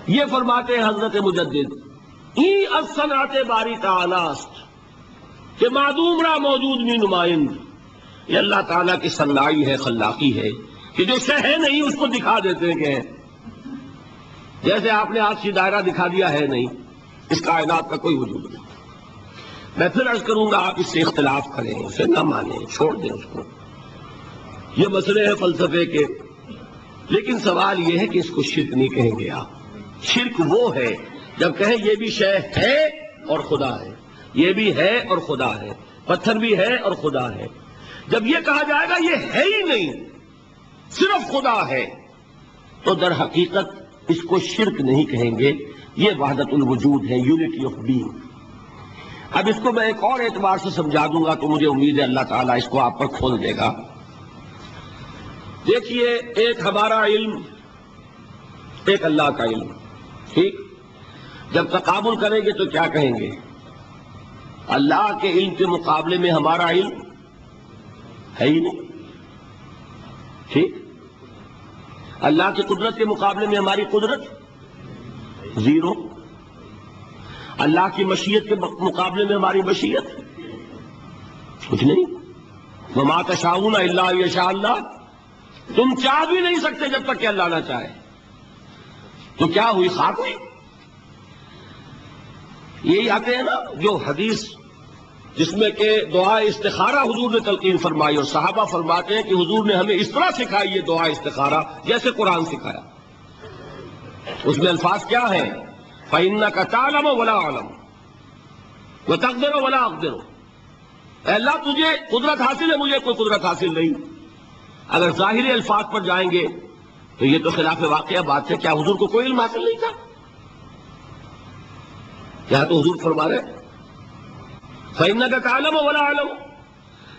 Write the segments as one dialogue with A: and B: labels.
A: یہ فرماتے ہیں حضرت مجدد ای الصنعت باری تعالی است کہ معدوم را موجود میں نمائند، یہ اللہ تعالیٰ کی صنائی ہے، خلاقی ہے کہ جو شے ہے نہیں اس کو دکھا دیتے ہیں کہ ہے، جیسے آپ نے آج سی دائرہ دکھا دیا ہے نہیں، اس کائنات کا کوئی وجود نہیں۔ میں پھر عرض کروں گا آپ اس سے اختلاف کریں، اسے نہ مانیں، چھوڑ دیں اس کو، یہ مسئلے ہیں فلسفے کے، لیکن سوال یہ ہے کہ اس کو شرک نہیں کہیں گے آپ۔ شرک وہ ہے جب کہیں یہ بھی شے ہے اور خدا ہے، یہ بھی ہے اور خدا ہے، پتھر بھی ہے اور خدا ہے۔ جب یہ کہا جائے گا یہ ہے ہی نہیں صرف خدا ہے، تو در حقیقت اس کو شرک نہیں کہیں گے، یہ وحدت الوجود ہے، یونٹی آف بینگ۔ اب اس کو میں ایک اور اعتبار سے سمجھا دوں گا تو مجھے امید ہے اللہ تعالیٰ اس کو آپ پر کھول دے گا۔ دیکھیے، ایک ہمارا علم، ایک اللہ کا علم، ٹھیک؟ جب تقابل کریں گے تو کیا کہیں گے؟ اللہ کے علم کے مقابلے میں ہمارا علم ہے ہی نہیں، ٹھیک؟ اللہ کی قدرت کے مقابلے میں ہماری قدرت زیرو، اللہ کی مشیت کے مقابلے میں ہماری مشیت کچھ نہیں۔ وما تشاءون الا ان یشاء اللہ، تم چاہ بھی نہیں سکتے جب تک کہ اللہ نہ چاہے، تو کیا ہوئی؟ خاک ہوئی۔ یہی آتے ہیں نا جو حدیث جس میں کہ دعا استخارہ حضور نے تلقین فرمائی، اور صحابہ فرماتے ہیں کہ حضور نے ہمیں اس طرح سکھائی یہ دعا استخارہ جیسے قرآن سکھایا۔ اس میں الفاظ کیا ہیں؟ فَإِنَّكَ تَعْلَمُ وَلَا أَعْلَمُ وَتَقْدِرُ وَلَا أَقْدِرُ، اے اللہ تجھے قدرت حاصل ہے، مجھے کوئی قدرت حاصل نہیں۔ اگر ظاہری الفاظ پر جائیں گے تو یہ تو خلاف واقعہ بات ہے۔ کیا حضور کو کوئی علم حاصل نہیں تھا؟ یہاں تو حضور فرما رہے فَإِنَّكَ تَعْلَمُ وَلَا أَعْلَمُ،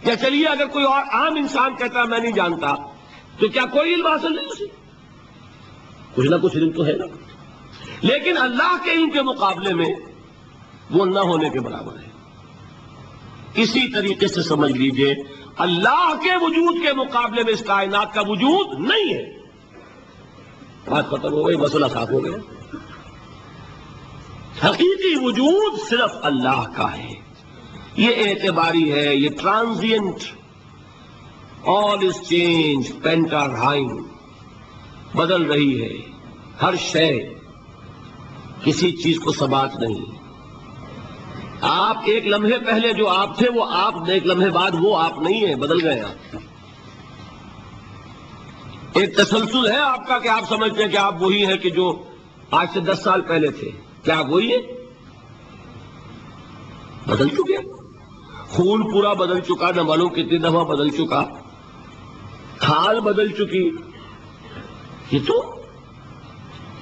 A: یا چلیے اگر کوئی اور عام انسان کہتا میں نہیں جانتا تو کیا کوئی علم حاصل نہیں اسے؟ کچھ نہ کچھ علم تو ہے نا، لیکن اللہ کے علم کے مقابلے میں وہ نہ ہونے کے برابر ہے۔ اسی طریقے سے سمجھ لیجئے اللہ کے وجود کے مقابلے میں اس کائنات کا وجود نہیں ہے۔ بات ختم ہو گئی، مسئلہ صاف ہو گیا۔ حقیقی وجود صرف اللہ کا ہے، یہ اعتباری ہے، یہ ٹرانزینٹ، آل از چینج، پینٹارائم، بدل رہی ہے ہر شے، کسی چیز کو ثبات نہیں۔ آپ ایک لمحے پہلے جو آپ تھے وہ آپ، ایک لمحے بعد وہ آپ نہیں ہیں، بدل گئے آپ۔ ایک تسلسل ہے آپ کا کہ آپ سمجھتے ہیں کہ آپ وہی ہیں کہ جو آج سے 10 سال پہلے تھے۔ کیا آپ وہی ہیں؟ بدل چکے، خون پورا بدل چکا، نہ معلوم کتنی دفعہ بدل چکا، کھال بدل چکی۔ یہ تو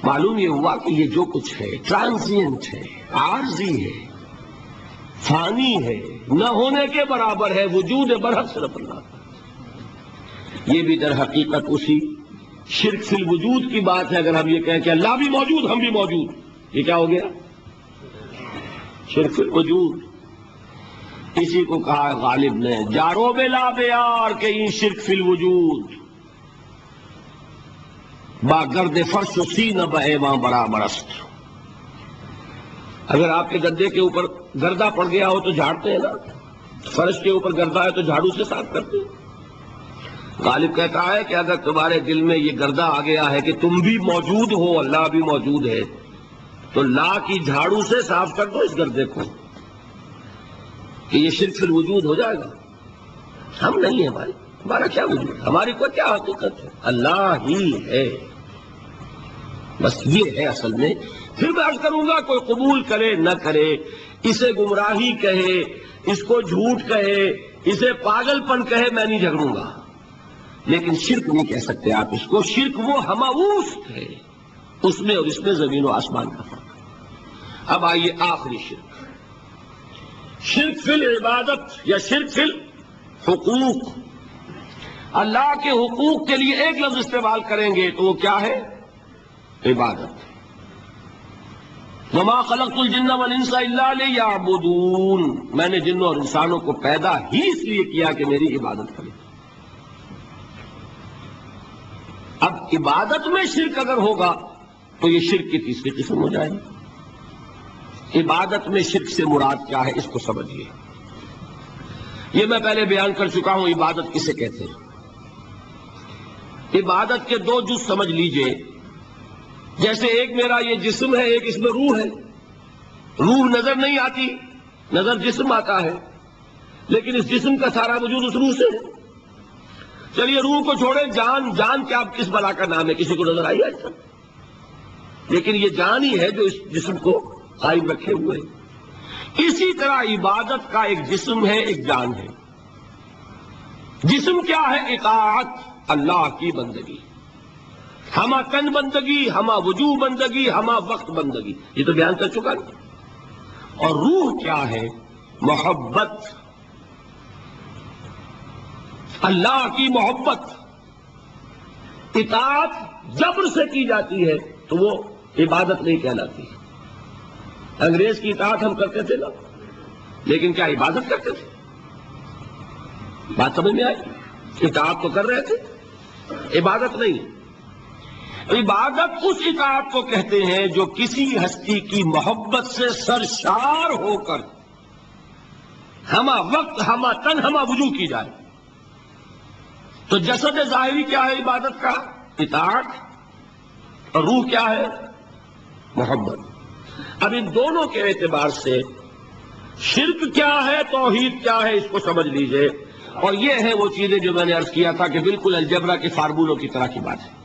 A: معلوم یہ ہوا کہ یہ جو کچھ ہے ٹرانزینٹ ہے، عارضی ہے، فانی ہے، نہ ہونے کے برابر ہے، وجود برحق صرف اللہ کا۔ یہ بھی در حقیقت اسی شرک فی الوجود کی بات ہے۔ اگر ہم یہ کہیں کہ اللہ بھی موجود ہم بھی موجود، یہ کیا ہو گیا؟ شرک فی الوجود۔ اسی کو کہا غالب نے جارو بلا بیار کہ یہ شرک فی الوجود، با گرد فرش و سینہ بہیواں برابر است۔ اگر آپ کے گدے کے اوپر گردہ پڑ گیا ہو تو جھاڑتے ہیں نا، فرش کے اوپر گردہ ہے تو جھاڑو سے صاف کرتے ہیں۔ غالب کہتا ہے کہ اگر تمہارے دل میں یہ گردہ آ گیا ہے کہ تم بھی موجود ہو، اللہ بھی موجود ہے، تو لا کی جھاڑو سے صاف کر دو اس گردے کو، کہ یہ شرک فی الوجود ہو جائے گا۔ ہم نہیں ہیں بھائی، ہمارا کیا وجود، ہماری کو کیا حقیقت ہے؟ اللہ ہی ہے، بس یہ ہے اصل میں۔ پھر میں عرض کروں گا کوئی قبول کرے نہ کرے، اسے گمراہی کہے، اس کو جھوٹ کہے، اسے پاگل پن کہے، میں نہیں جھگڑوں گا، لیکن شرک نہیں کہہ سکتے آپ اس کو۔ شرک وہ ہماؤس ہے، اس میں اور اس میں زمین و آسمان کا فرق۔ اب آئیے آخری شرک، شرک فی العبادت یا شرک فی الحقوق۔ اللہ کے حقوق کے لیے ایک لفظ استعمال کریں گے تو وہ کیا ہے؟ عبادت۔ وما خلقت الجن والانس الا لیعبدون، میں نے جنوں اور انسانوں کو پیدا ہی اس لیے کیا کہ میری عبادت کریں۔ اب عبادت میں شرک اگر ہوگا تو یہ شرک کی تیسری قسم ہو جائے گی۔ عبادت میں شرک سے مراد کیا ہے اس کو سمجھیے۔ یہ میں پہلے بیان کر چکا ہوں عبادت کسے کہتے ہیں۔ عبادت کے دو جز سمجھ لیجئے، جیسے ایک میرا یہ جسم ہے، ایک اس میں روح ہے۔ روح نظر نہیں آتی، نظر جسم آتا ہے، لیکن اس جسم کا سارا وجود اس روح سے ہے۔ چلیے روح کو چھوڑے، جان کیا کس بلا کا نام ہے، کسی کو نظر آئی آج تک؟ لیکن یہ جان ہی ہے جو اس جسم کو قائم رکھے ہوئے ہے۔ اسی طرح عبادت کا ایک جسم ہے، ایک جان ہے۔ جسم کیا ہے؟ اطاعت، اللہ کی بندگی، ہمہ تن بندگی، ہمہ وجوہ بندگی، ہمہ وقت بندگی، یہ تو بیان کر چکا نا۔ اور روح کیا ہے؟ محبت، اللہ کی محبت۔ اطاعت جبر سے کی جاتی ہے تو وہ عبادت نہیں کہلاتی۔ انگریز کی اطاعت ہم کرتے تھے نا، لیکن کیا عبادت کرتے تھے؟ بات سمجھ میں آئی؟ اطاعت تو کر رہے تھے، عبادت نہیں۔ عبادت اس اطاعت کو کہتے ہیں جو کسی ہستی کی محبت سے سرشار ہو کر ہمہ وقت، ہمہ تن، ہمہ وجوہ کی جائے۔ تو جسد ظاہری کیا ہے عبادت کا؟ اطاعت، اور روح کیا ہے؟ محبت۔ اب ان دونوں کے اعتبار سے شرک کیا ہے، توحید کیا ہے، اس کو سمجھ لیجئے۔ اور یہ ہے وہ چیزیں جو میں نے عرض کیا تھا کہ بالکل الجبرا کے فارمولوں کی طرح کی بات ہے۔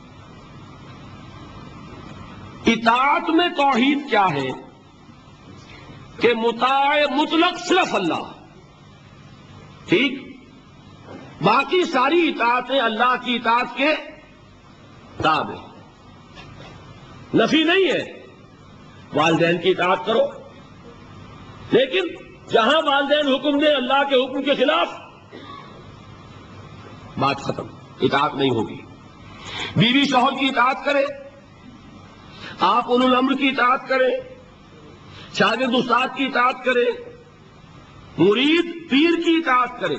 A: اطاعت میں توحید کیا ہے کہ مطاع مطلق صرف اللہ، ٹھیک، باقی ساری اطاعتیں اللہ کی اطاعت کے تابع۔ نفی نہیں ہے، والدین کی اطاعت کرو، لیکن جہاں والدین حکم دیں اللہ کے حکم کے خلاف، بات ختم، اطاعت نہیں ہوگی۔ بیوی شوہر کی اطاعت کرے، آپ اولو الامر کی اطاعت کریں، شاگرد استاد کی اطاعت کرے، مرید پیر کی اطاعت کرے،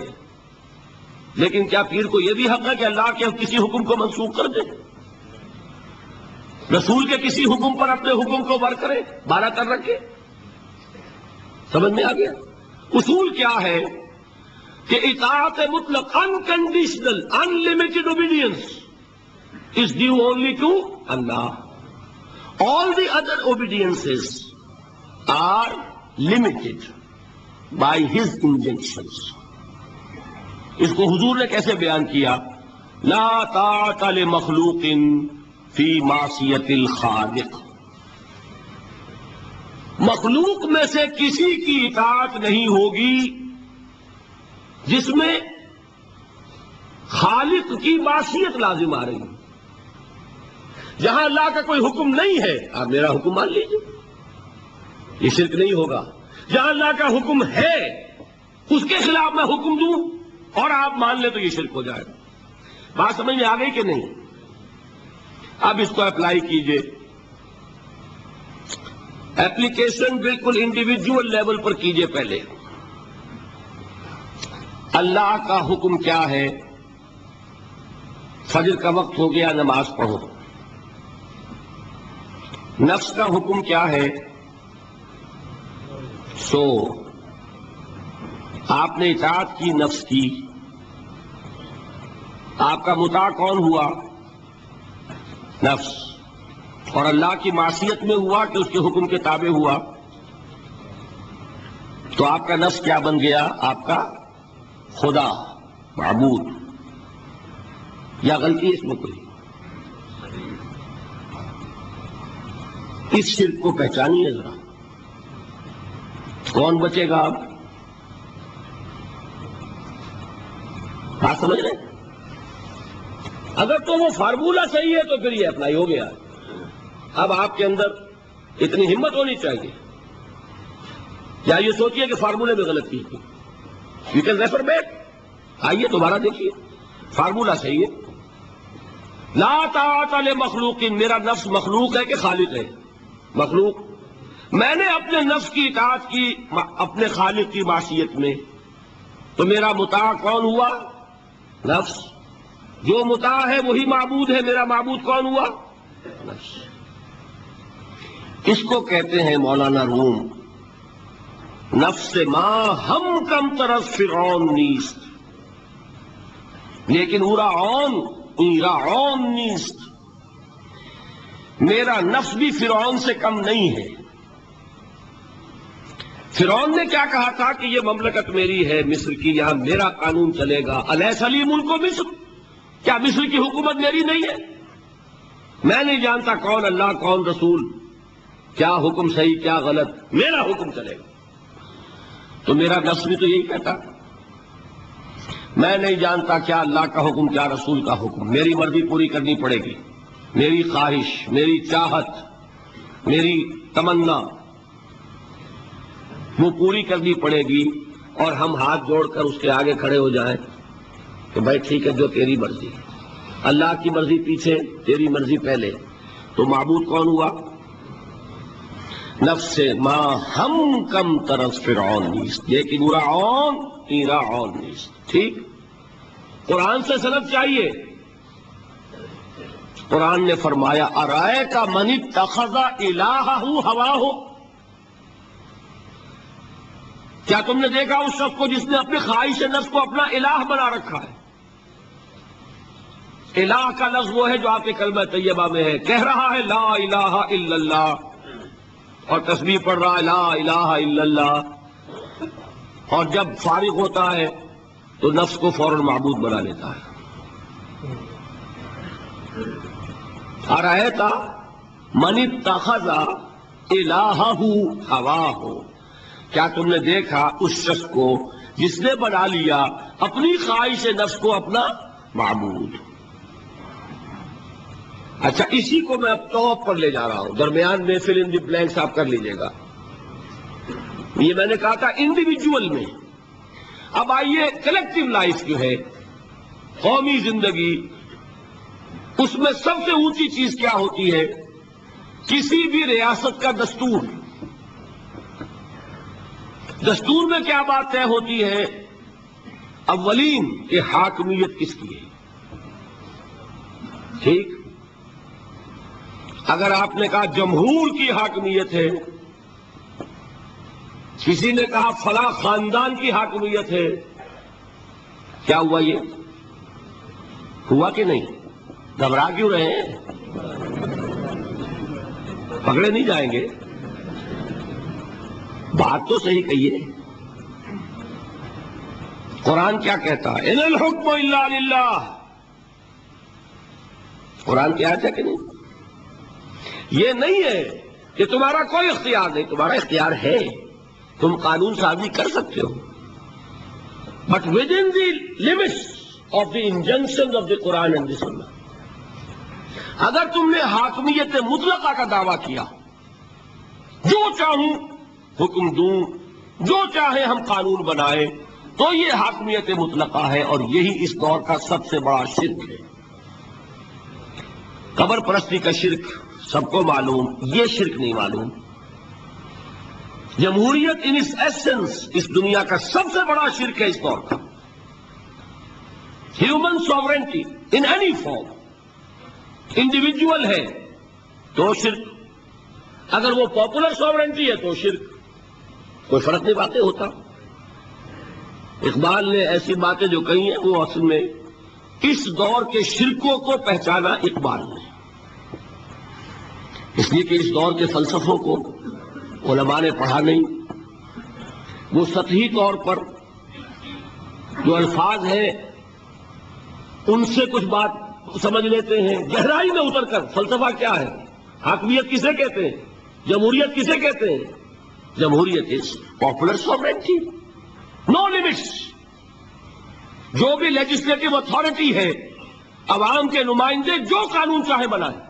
A: لیکن کیا پیر کو یہ بھی حق ہے کہ اللہ کے کسی حکم کو منسوخ کر دے؟ رسول کے کسی حکم پر اپنے حکم کو بر کرے، بارہ کر رکھے؟ سمجھ میں آ گیا؟ اصول کیا ہے کہ اطاعت مطلق، unconditional, unlimited obedience is due only to Allah. All the other obediences are limited by His injunctions. اس کو حضور نے کیسے بیان کیا؟ لا طاعت لمخلوق فی معصیت الخالق۔ مخلوق میں سے کسی کی اطاعت نہیں ہوگی جس میں خالق کی معصیت لازم آ رہی ہے۔ جہاں اللہ کا کوئی حکم نہیں ہے آپ میرا حکم مان لیجیے، یہ شرک نہیں ہوگا۔ جہاں اللہ کا حکم ہے اس کے خلاف میں حکم دوں اور آپ مان لیں تو یہ شرک ہو جائے گا۔ بات سمجھ میں آ گئی کہ نہیں؟ اب اس کو اپلائی کیجئے۔ ایپلیکیشن بالکل انڈیویجول لیول پر کیجئے۔ پہلے اللہ کا حکم کیا ہے؟ فجر کا وقت ہو گیا، نماز پڑھو۔ نفس کا حکم کیا ہے؟ سو۔ آپ نے اطاعت کی نفس کی، آپ کا مطاع کون ہوا؟ نفس۔ اور اللہ کی معصیت میں ہوا کہ اس کے حکم کے تابع ہوا، تو آپ کا نفس کیا بن گیا؟ آپ کا خدا، معبود۔ یا غلطی اس میں کوئی؟ اس شرک کو پہچانیے ذرا، کون بچے گا؟ آپ بات سمجھ رہے ہیں؟ اگر تو وہ فارمولہ صحیح ہے تو پھر یہ اپلائی ہو گیا۔ اب آپ کے اندر اتنی ہمت ہونی چاہیے، یا یہ سوچیے کہ فارمولے میں غلطی کی، یو کین ریفر بیک، آئیے دوبارہ دیکھیے، فارمولہ صحیح ہے۔ لا طاعت لمخلوق، میرا نفس مخلوق ہے کہ خالق ہے؟ مخلوق۔ میں نے اپنے نفس کی اطاعت کی اپنے خالق کی معصیت میں، تو میرا مطاع کون ہوا؟ نفس۔ جو مطاع ہے وہی معبود ہے، میرا معبود کون ہوا؟ نفس۔ اس کو کہتے ہیں مولانا روم نفس ما ہم کم طرف فرعون نیست، لیکن اورا عون نیست، میرا نفس بھی فرعون سے کم نہیں ہے۔ فرعون نے کیا کہا تھا کہ یہ مملکت میری ہے مصر کی، یہاں میرا قانون چلے گا، الیس لی ملک مصر، کیا مصر کی حکومت میری نہیں ہے؟ میں نہیں جانتا کون اللہ کون رسول، کیا حکم صحیح کیا غلط، میرا حکم چلے گا۔ تو میرا نفس بھی تو یہی کہتا، میں نہیں جانتا کیا اللہ کا حکم کیا رسول کا حکم، میری مرضی پوری کرنی پڑے گی، میری خواہش، میری چاہت، میری تمنا وہ پوری کرنی پڑے گی، اور ہم ہاتھ جوڑ کر اس کے آگے کھڑے ہو جائیں کہ بھائی ٹھیک ہے جو تیری مرضی، اللہ کی مرضی پیچھے تیری مرضی پہلے، تو معبود کون ہوا؟ نفس ما ہم کم طرف فرعون نیست، لیکن عون نیست۔ ٹھیک، قرآن سے سند چاہیے۔ قرآن نے فرمایا ارائیت من اتخذ الہہ ہواہ، کیا تم نے دیکھا اس شخص کو جس نے اپنی خواہش نفس کو اپنا الہ بنا رکھا ہے؟ الہ کا لفظ وہ ہے جو آپ کے کلمہ طیبہ میں ہے، کہہ رہا ہے لا الہ الا اللہ، اور تسبیح پڑھ رہا ہے لا الہ الا اللہ، اور جب فارغ ہوتا ہے تو نفس کو فوراً معبود بنا لیتا ہے۔ ارائیت من اتخذ الہہ ہواہ، کیا تم نے دیکھا اس شخص کو جس نے بنا لیا اپنی خواہش نفس کو اپنا معبود؟ اچھا، اسی کو میں اب ٹاپ پر لے جا رہا ہوں، درمیان میں فل ان دی بلینکس آپ کر لیجئے گا۔ یہ میں نے کہا تھا انڈیویجول میں، اب آئیے کلیکٹیو لائف جو ہے، قومی زندگی، اس میں سب سے اونچی چیز کیا ہوتی ہے؟ کسی بھی ریاست کا دستور۔ دستور میں کیا بات طے ہوتی ہے؟ اولین کہ حاکمیت کس کی ہے؟ ٹھیک، اگر آپ نے کہا جمہور کی حاکمیت ہے، کسی نے کہا فلاں خاندان کی حاکمیت ہے، کیا ہوا؟ یہ ہوا کہ نہیں؟ گھبرا کیوں رہے ہیں؟ پکڑے نہیں جائیں گے؟ بات تو صحیح کہیے۔ قرآن کیا کہتا ہے؟ ان الحکم الا للہ، قرآن کی آیت ہے کہ نہیں؟ یہ نہیں ہے کہ تمہارا کوئی اختیار نہیں، تمہارا اختیار ہے، تم قانون سازی کر سکتے ہو، but with in the limits of the injunction of the Quran and the Sunnah. اگر تم نے حاکمیت مطلقہ کا دعویٰ کیا، جو چاہوں حکم دوں، جو چاہے ہم قانون بنائیں، تو یہ حاکمیت مطلقہ ہے، اور یہی اس دور کا سب سے بڑا شرک ہے۔ قبر پرستی کا شرک سب کو معلوم، یہ شرک نہیں معلوم۔ جمہوریت ان اس ایسنس اس دنیا کا سب سے بڑا شرک ہے اس دور کا۔ Human sovereignty in any form, individual ہے تو شرک، اگر وہ پاپولر سوورنٹی ہے تو شرک، کوئی فرق نہیں باتیں ہوتا۔ اقبال نے ایسی باتیں جو کہی ہیں وہ اصل میں اس دور کے شرکوں کو پہچانا اقبال نے، اس لیے کہ اس دور کے فلسفوں کو علماء نے پڑھا نہیں، وہ سطحی طور پر جو الفاظ ہیں ان سے کچھ بات سمجھ لیتے ہیں، گہرائی میں اتر کر فلسفہ کیا ہے، حاکمیت کسے کہتے ہیں، جمہوریت کسے کہتے ہیں؟ جمہوریت is popular sovereignty, know limits. جو بھی لیجسلیٹو اتھارٹی ہے، عوام کے نمائندے جو قانون چاہے بنائیں،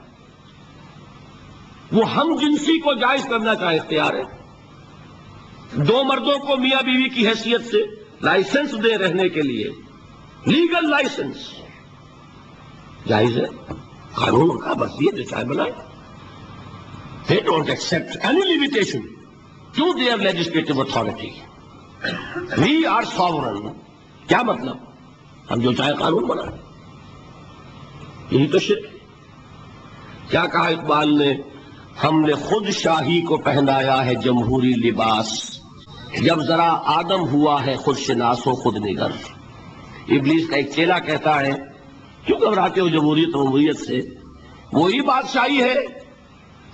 A: وہ ہم جنسی کو جائز کرنا چاہے اختیار ہے۔ دو مردوں کو میاں بیوی کی حیثیت سے لائسنس دے رہنے کے لیے، لیگل لائسنس جائز ہے، قانون کا بس یہ جو چاہے بنائے۔ They don't accept any limitation to their legislative authority. We are sovereign. کیا مطلب؟ ہم جو چاہے قانون بنائیں، یہی تو شرک۔ کیا کہا اقبال نے؟ ہم نے خود شاہی کو پہنایا ہے جمہوری لباس، جب ذرا آدم ہوا ہے خود شناس و خود نگر۔ ابلیس کا ایک چیلا کہتا ہے کیوں گھبراتے ہو جمہوریت و جمہوریت سے، وہی بادشاہی ہے،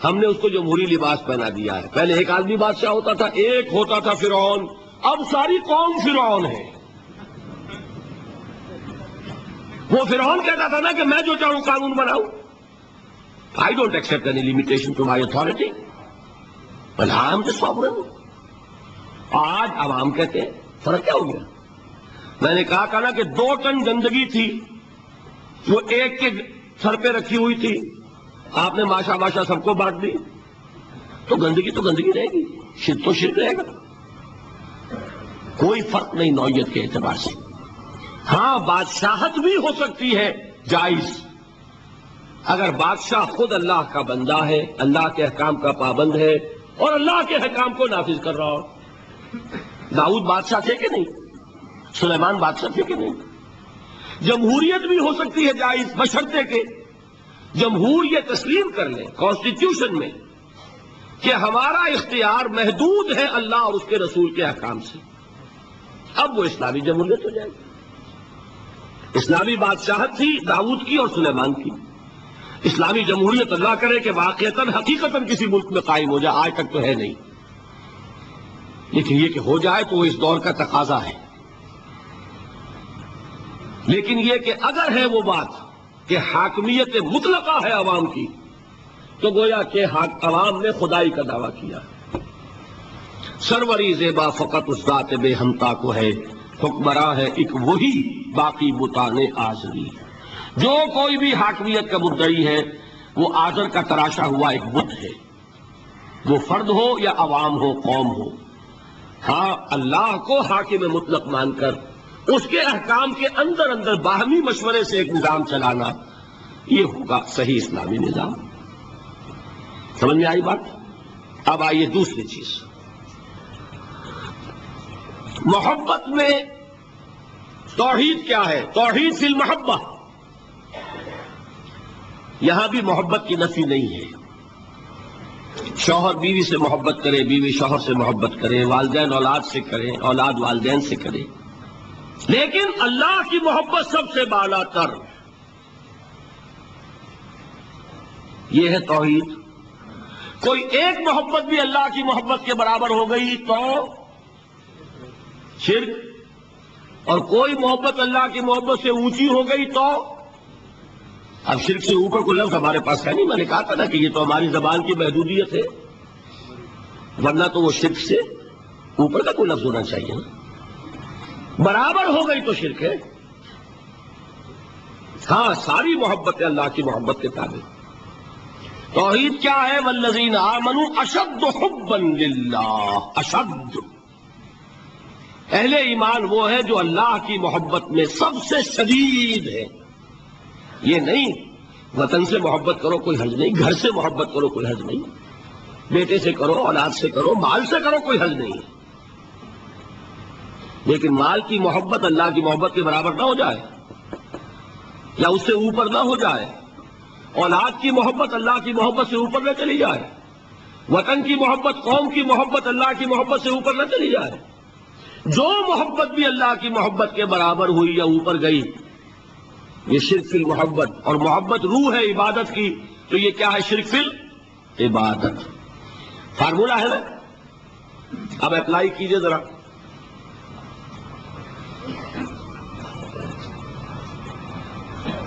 A: ہم نے اس کو جمہوری لباس پہنا دیا ہے۔ پہلے ایک آدمی بادشاہ ہوتا تھا، ایک ہوتا تھا فرعون، اب ساری قوم فرعون ہے۔ وہ فرعون کہتا تھا نا کہ میں جو چاہوں قانون بناؤں، I don't accept any limitation to my authority, but I am the sovereign۔ آج عوام کہتے ہیں، فرق کیا ہو گیا؟ میں نے کہا تھا نا کہ 2 ٹن گندگی تھی وہ ایک کے سر پہ رکھی ہوئی تھی، آپ نے ماشا ماشا سب کو بانٹ دی، تو گندگی رہے گی، شرک تو شرک رہے گا، کوئی فرق نہیں نوعیت کے اعتبار سے۔ ہاں بادشاہت بھی ہو سکتی ہے جائز، اگر بادشاہ خود اللہ کا بندہ ہے، اللہ کے احکام کا پابند ہے اور اللہ کے احکام کو نافذ کر رہا ہو۔ داؤد بادشاہ تھے کہ نہیں؟ سلیمان بادشاہ تھے کہ نہیں؟ جمہوریت بھی ہو سکتی ہے جائز، بشرطے کہ جمہور یہ تسلیم کر لیں کانسٹیٹیوشن میں کہ ہمارا اختیار محدود ہے اللہ اور اس کے رسول کے احکام سے، اب وہ اسلامی جمہوریت ہو جائے گی۔ اسلامی بادشاہت تھی داؤد کی اور سلیمان کی، اسلامی جمہوریت اللہ کرے کہ واقعتاً حقیقتاً کسی ملک میں قائم ہو جائے، آج تک تو ہے نہیں، لیکن یہ کہ ہو جائے تو وہ اس دور کا تقاضا ہے۔ لیکن یہ کہ اگر ہے وہ بات کہ حاکمیت مطلقہ ہے عوام کی، تو گویا کہ عوام نے خدائی کا دعویٰ کیا۔ سروری زیبا فقط اس ذات بے ہمتا کو ہے، حکمراں ہے ایک وہی باقی بتان آزری۔ جو کوئی بھی حاکمیت کا مدعی ہے وہ آزر کا تراشا ہوا ایک بت ہے، وہ فرد ہو یا عوام ہو، قوم ہو۔ ہاں اللہ کو حاکم مطلق مان کر اس کے احکام کے اندر اندر باہمی مشورے سے ایک نظام چلانا، یہ ہوگا صحیح اسلامی نظام۔ سمجھ میں آئی بات؟ اب آئیے دوسری چیز، محبت میں توحید کیا ہے؟ توحید فی المحبہ، یہاں بھی محبت کی نفی نہیں ہے۔ شوہر بیوی سے محبت کرے، بیوی شوہر سے محبت کرے، والدین اولاد سے کرے، اولاد والدین سے کرے، لیکن اللہ کی محبت سب سے بالا تر، یہ ہے توحید۔ کوئی ایک محبت بھی اللہ کی محبت کے برابر ہو گئی تو شرک، اور کوئی محبت اللہ کی محبت سے اونچی ہو گئی تو، اب شرک سے اوپر کوئی لفظ ہمارے پاس ہے نہیں، میں نے کہا تھا نا کہ یہ تو ہماری زبان کی محدودیت ہے، ورنہ تو وہ شرک سے اوپر کا کوئی لفظ ہونا چاہیے نا، برابر ہو گئی تو شرک ہے۔ ہاں ساری محبت اللہ کی محبت کے تابع۔ توحید کیا ہے؟ والذین آمنوا اشد حبا للہ، اشد، اہل ایمان وہ ہے جو اللہ کی محبت میں سب سے شدید ہے۔ یہ نہیں وطن سے محبت کرو کوئی حرج نہیں، گھر سے محبت کرو کوئی حرج نہیں، بیٹے سے کرو، اولاد سے کرو، مال سے کرو، کوئی حرج نہیں، لیکن مال کی محبت اللہ کی محبت کے برابر نہ ہو جائے یا اس سے اوپر نہ ہو جائے، اولاد کی محبت اللہ کی محبت سے اوپر نہ چلی جائے، وطن کی محبت، قوم کی محبت اللہ کی محبت سے اوپر نہ چلی جائے۔ جو محبت بھی اللہ کی محبت کے برابر ہوئی یا اوپر گئی، یہ شرک فی المحبت، اور محبت روح ہے عبادت کی، تو یہ کیا ہے؟ شرک فی العبادت۔ فارمولہ ہے نا، اب اپلائی کیجئے ذرا۔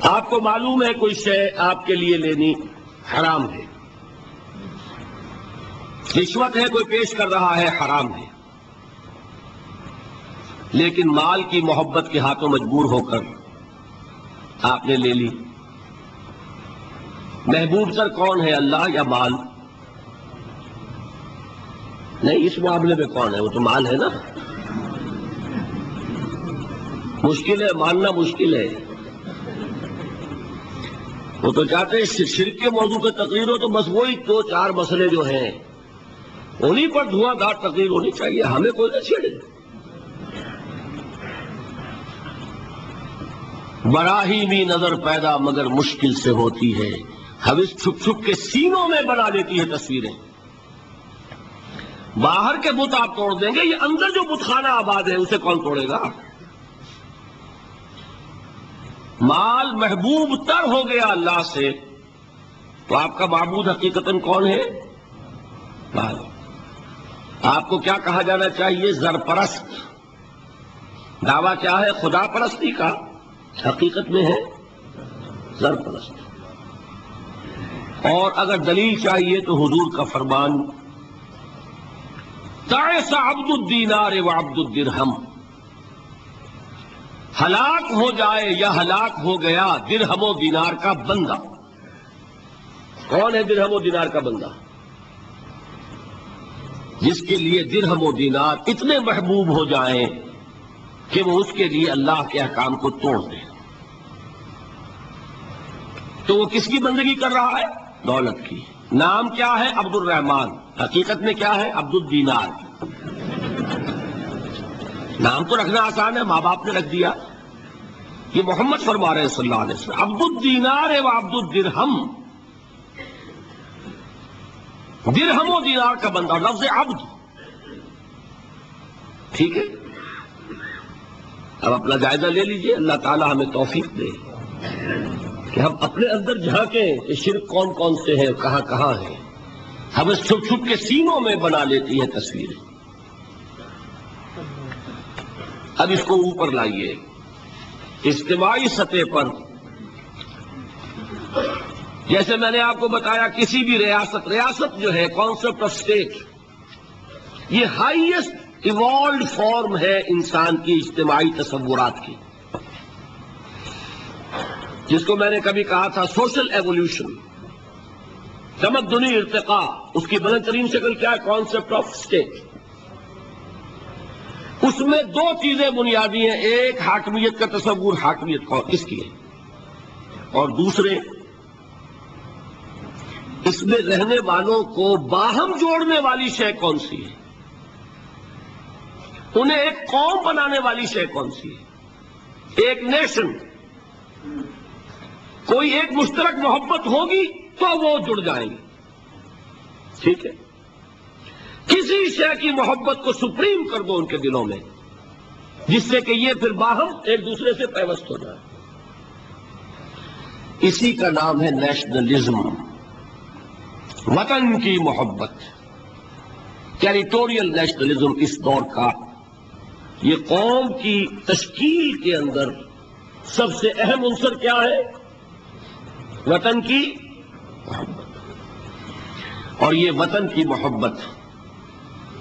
A: آپ کو معلوم ہے کوئی شے آپ کے لیے لینی حرام ہے، رشوت ہے کوئی پیش کر رہا ہے، حرام ہے، لیکن مال کی محبت کے ہاتھوں مجبور ہو کر آپ نے لے لی۔ محبوب تر کون ہے، اللہ یا مال؟ نہیں، اس معاملے میں کون ہے؟ وہ تو مال ہے نا، مشکل ہے ماننا، مشکل ہے۔ وہ تو چاہتے ہیں شرک کے موضوع پہ تقریر ہو تو بس وہی 2-4 مسئلے جو ہیں انہیں پر دھواں دار تقریر ہونی چاہیے، ہمیں کوئی نہ چھیڑے۔ براہیمی نظر پیدا مگر مشکل سے ہوتی ہے، حوث چھپ چھپ کے سینوں میں بنا لیتی ہے تصویریں. باہر کے بت آپ توڑ دیں گے، یہ اندر جو بت خانہ آباد ہے اسے کون توڑے گا؟ مال محبوب تر ہو گیا اللہ سے تو آپ کا معبود حقیقتاً کون ہے؟ مال. آپ کو کیا کہا جانا چاہیے؟ زر پرست. دعویٰ کیا ہے؟ خدا پرستی کا. حقیقت میں ہے زر پرست. اور اگر دلیل چاہیے تو حضور کا فرمان تعس عبد الدینار و عبد الدرہم، ہلاک ہو جائے یا ہلاک ہو گیا درہم و دینار کا بندہ. کون ہے درہم و دینار کا بندہ؟ جس کے لیے درہم و دینار اتنے محبوب ہو جائیں کہ وہ اس کے لیے اللہ کے احکام کو توڑ دے. تو وہ کس کی بندگی کر رہا ہے؟ دولت کی. نام کیا ہے؟ عبد الرحمان. حقیقت میں کیا ہے؟ عبد الدینار. نام تو رکھنا آسان ہے، ماں باپ نے رکھ دیا. یہ محمد فرما رہے ہیں صلی اللہ علیہ وسلم عبد الدینار و عبد الدرہم. درہم و دینار کا بندہ، لفظ عبد. ٹھیک ہے، اب اپنا جائزہ لے لیجئے. اللہ تعالی ہمیں توفیق دے کہ ہم اپنے اندر جھانکیں کہ شرک کون کون سے ہیں، کہاں کہاں ہیں. ہم چھپ چھپ کے سینوں میں بنا لیتی ہے تصویریں. اب اس کو اوپر لائیے اجتماعی سطح پر. جیسے میں نے آپ کو بتایا کسی بھی ریاست جو ہے کانسیپٹ آف اسٹیٹ، یہ ہائیسٹ ایوالوڈ فارم ہے انسان کی اجتماعی تصورات کی، جس کو میں نے کبھی کہا تھا سوشل ایوولوشن، تمدنی ارتقاء. اس کی بلند ترین شکل کیا ہے؟ Concept of state. اس میں دو چیزیں بنیادی ہیں، ایک حاکمیت کا تصور، حاکمیت کس کی ہے، اور دوسرے اس میں رہنے والوں کو باہم جوڑنے والی شے کون سی ہے، انہیں ایک قوم بنانے والی شے کون سی ہے، ایک نیشن. کوئی ایک مشترک محبت ہوگی تو وہ جڑ جائیں گے. ٹھیک ہے، کسی شے کی محبت کو سپریم کر دو ان کے دلوں میں، جس سے کہ یہ پھر باہم ایک دوسرے سے پیوست ہو جائے. اسی کا نام ہے نیشنلزم، وطن کی محبت. ٹیریٹوریل نیشنلزم اس دور کا یہ قوم کی تشکیل کے اندر سب سے اہم عنصر کیا ہے؟ وطن کی محبت. اور یہ وطن کی محبت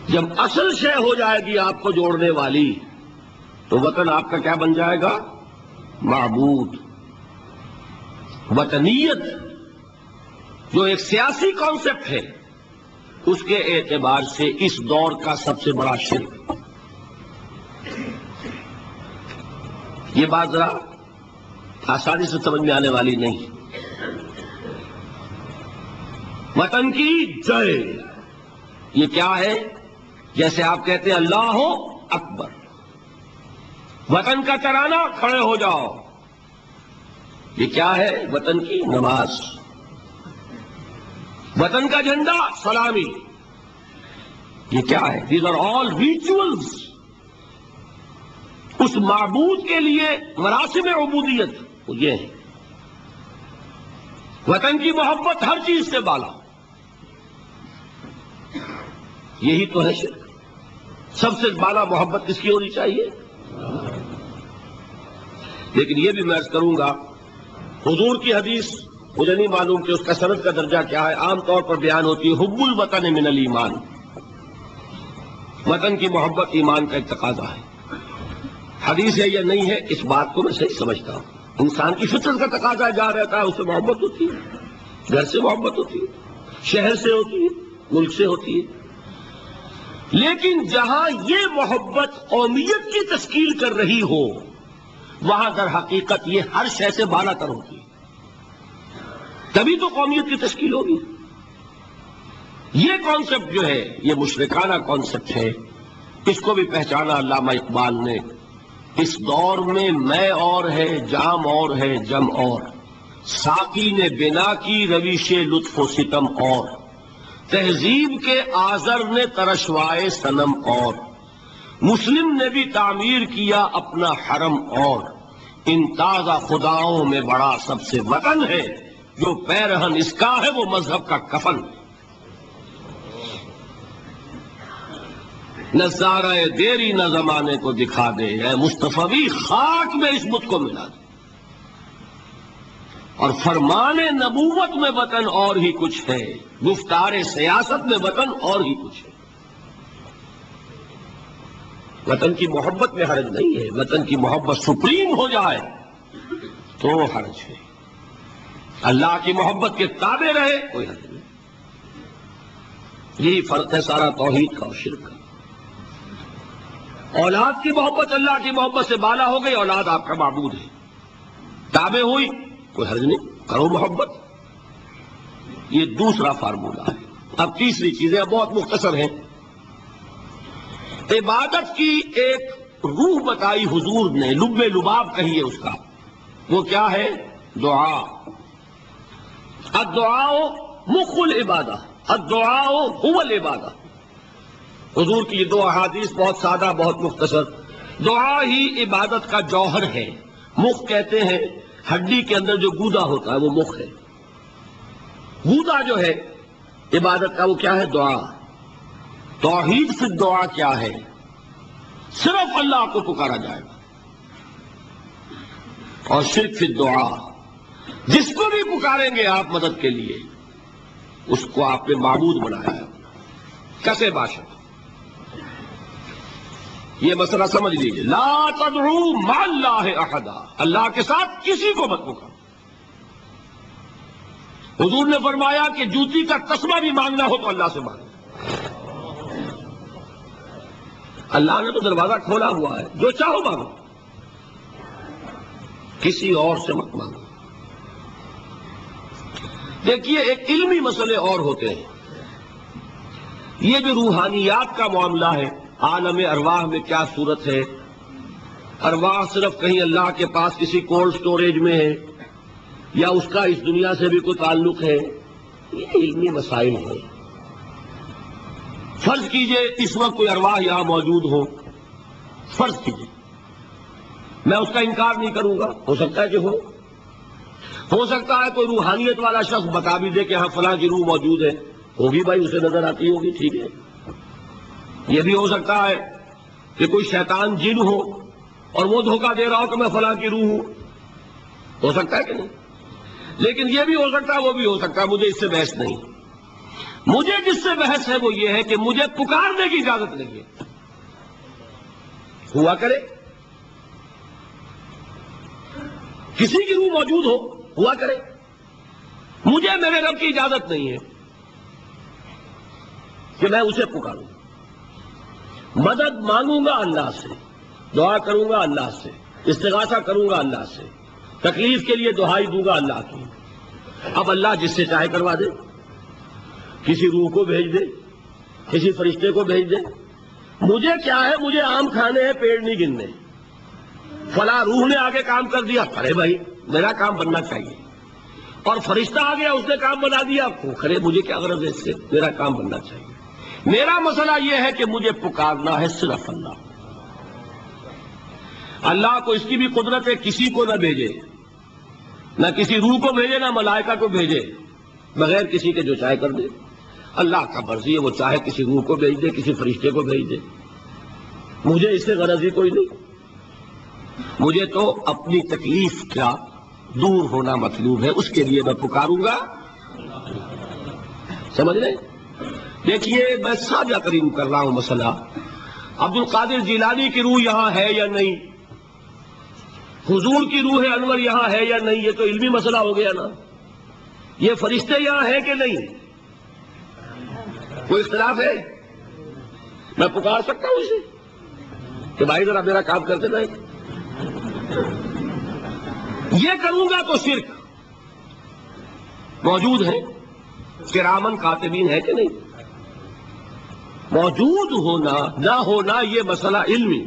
A: جب اصل شے ہو جائے گی آپ کو جوڑنے والی، تو وطن آپ کا کیا بن جائے گا؟ معبود. وطنیت جو ایک سیاسی کانسیپٹ ہے، اس کے اعتبار سے اس دور کا سب سے بڑا شرک. یہ بات ذرا آسانی سے سمجھ میں آنے والی نہیں. وطن کی جے، یہ کیا ہے؟ جیسے آپ کہتے ہیں اللہ اکبر، وطن کا ترانہ کھڑے ہو جاؤ، یہ کیا ہے؟ وطن کی نماز. وطن کا جھنڈا سلامی، یہ کیا ہے؟ These are all rituals. اس معبود کے لیے مراسم عبودیت وہ یہ ہے. وطن کی محبت ہر چیز سے بالا. یہی تو ہے شرک. سب سے بالا محبت کس کی ہونی چاہیے؟ لیکن یہ بھی میں عرض کروں گا، حضور کی حدیث مجھے نہیں معلوم کہ اس کا سند کا درجہ کیا ہے، عام طور پر بیان ہوتی ہے حب الوطن من الایمان. وطن کی محبت ایمان کا ایک تقاضا ہے. حدیث ہے یا نہیں ہے، اس بات کو میں صحیح سمجھتا ہوں. انسان کی فطرت کا تقاضا جہاں رہتا ہے اس سے محبت ہوتی ہے، گھر سے محبت ہوتی ہے، شہر سے ہوتی ہے، ملک سے ہوتی ہے. لیکن جہاں یہ محبت قومیت کی تشکیل کر رہی ہو، وہاں در حقیقت یہ ہر شے سے بالا تر ہوتی ہے. تبھی تو قومیت کی تشکیل ہوگی. یہ کانسیپٹ جو ہے یہ مشرکانہ کانسیپٹ ہے. اس کو بھی پہچانا علامہ اقبال نے. اس دور میں میں اور ہے، جام اور ہے، جم اور. ساقی نے بنا کی رویش لطف و ستم اور، تہذیب کے آزر نے ترشوائے صنم اور، مسلم نے بھی تعمیر کیا اپنا حرم اور، ان تازہ خداؤں میں بڑا سب سے وطن ہے، جو پیرہن اس کا ہے وہ مذہب کا کفن۔ نظارہ دیری نہ زمانے کو دکھا دے، اے مصطفی خاک میں اس بت کو ملا دے، اور فرمان نبوت میں وطن اور ہی کچھ ہے، گفتار سیاست میں وطن اور ہی کچھ ہے۔ وطن کی محبت میں حرج نہیں ہے، وطن کی محبت سپریم ہو جائے تو حرج ہے، اللہ کی محبت کے تابع رہے کوئی حرج نہیں۔ یہی فرق ہے سارا توحید کا اور شرک کا۔ اولاد کی محبت اللہ کی محبت سے بالا ہو گئی، اولاد آپ کا معبود ہے، تابع ہوئی کوئی حرج نہیں، کرو محبت۔ یہ دوسرا فارمولہ ہے۔ اب تیسری چیزیں بہت مختصر ہیں۔ عبادت کی ایک روح بتائی حضور نے، لب لباب کہیے اس کا، وہ کیا ہے؟ دعا۔ الدعاء مخ العبادہ، الدعاء هو العبادہ۔ حضور کی یہ دو احادیث بہت سادہ، بہت مختصر۔ دعا ہی عبادت کا جوہر ہے۔ مخ کہتے ہیں ہڈی کے اندر جو گودا ہوتا ہے وہ مخ ہے۔ گودا جو ہے عبادت کا وہ کیا ہے؟ دعا۔ توحید فی الدعا کیا ہے؟ صرف اللہ کو پکارا جائے گا، اور شرک فی الدعا، جس کو بھی پکاریں گے آپ مدد کے لیے اس کو آپ نے معبود بنایا ہے، کسے باشد۔ یہ مسئلہ سمجھ لیجیے، لا تدعو مع اللہ احدا، اللہ کے ساتھ کسی کو مت پکارو۔ حضور نے فرمایا کہ جوتی کا تسمہ بھی مانگنا ہو تو اللہ سے مانگو۔ اللہ نے تو دروازہ کھولا ہوا ہے، جو چاہو مانگو، کسی اور سے مت مانگو۔ دیکھیے ایک علمی مسئلے اور ہوتے ہیں، یہ جو روحانیات کا معاملہ ہے، عالم ارواح میں کیا صورت ہے، ارواح صرف کہیں اللہ کے پاس کسی کولڈ سٹوریج میں ہے یا اس کا اس دنیا سے بھی کوئی تعلق ہے، یہ علمی مسائل ہیں۔ فرض کیجئے اس وقت کوئی ارواح یہاں موجود ہو، فرض کیجئے، میں اس کا انکار نہیں کروں گا، ہو سکتا ہے کہ ہو سکتا ہے کوئی روحانیت والا شخص بتا بھی دے کہ ہاں فلاں کی روح موجود ہے، ہوگی بھائی، اسے نظر آتی ہوگی، ٹھیک ہے۔ یہ بھی ہو سکتا ہے کہ کوئی شیطان جن ہو اور وہ دھوکہ دے رہا ہو کہ میں فلاں کی روح ہوں، ہو سکتا ہے کہ نہیں؟ لیکن یہ بھی ہو سکتا ہے، وہ بھی ہو سکتا ہے، مجھے اس سے بحث نہیں۔ مجھے جس سے بحث ہے وہ یہ ہے کہ مجھے پکارنے کی اجازت نہیں ہے، ہوا کرے، کسی کی روح موجود ہوا کرے، مجھے میرے رب کی اجازت نہیں ہے کہ میں اسے پکاروں۔ مدد مانگوں گا اللہ سے، دعا کروں گا اللہ سے، استغاثہ کروں گا اللہ سے، تکلیف کے لیے دہائی دوں گا اللہ کی۔ اب اللہ جس سے چاہے کروا دے، کسی روح کو بھیج دے، کسی فرشتے کو بھیج دے، مجھے کیا ہے؟ مجھے آم کھانے ہیں، پیڑ نہیں گننے۔ فلاں روح نے آگے کام کر دیا، کرے بھائی، میرا کام بننا چاہیے۔ اور فرشتہ آ گیا، اس نے کام بنا دیا، کرے، مجھے کیا غرض ہے اس سے، میرا کام بننا چاہیے۔ میرا مسئلہ یہ ہے کہ مجھے پکارنا ہے صرف اللہ۔ اللہ کو اس کی بھی قدرت ہے، کسی کو نہ بھیجے، نہ کسی روح کو بھیجے، نہ ملائکہ کو بھیجے، بغیر کسی کے جو چاہے کر دے۔ اللہ کا مرضی ہے، وہ چاہے کسی روح کو بھیج دے، کسی فرشتے کو بھیج دے، مجھے اس سے غرض ہی کوئی نہیں۔ مجھے تو اپنی تکلیف کا دور ہونا مطلوب ہے، اس کے لیے میں پکاروں گا۔ سمجھ رہے؟ دیکھیے میں سادہ ترین کر رہا ہوں مسئلہ، عبد القادر جیلانی کی روح یہاں ہے یا نہیں، حضور کی روح انور یہاں ہے یا نہیں، یہ تو علمی مسئلہ ہو گیا نا۔ یہ فرشتے یہاں ہیں کہ نہیں، کوئی اختلاف ہے؟ میں پکار سکتا ہوں اسے کہ بھائی ذرا میرا کام کرتے رہے؟ یہ کروں گا تو شرک۔ موجود ہے کرامن کاتبین ہے کہ نہیں؟ موجود ہونا نہ ہونا یہ مسئلہ علمی،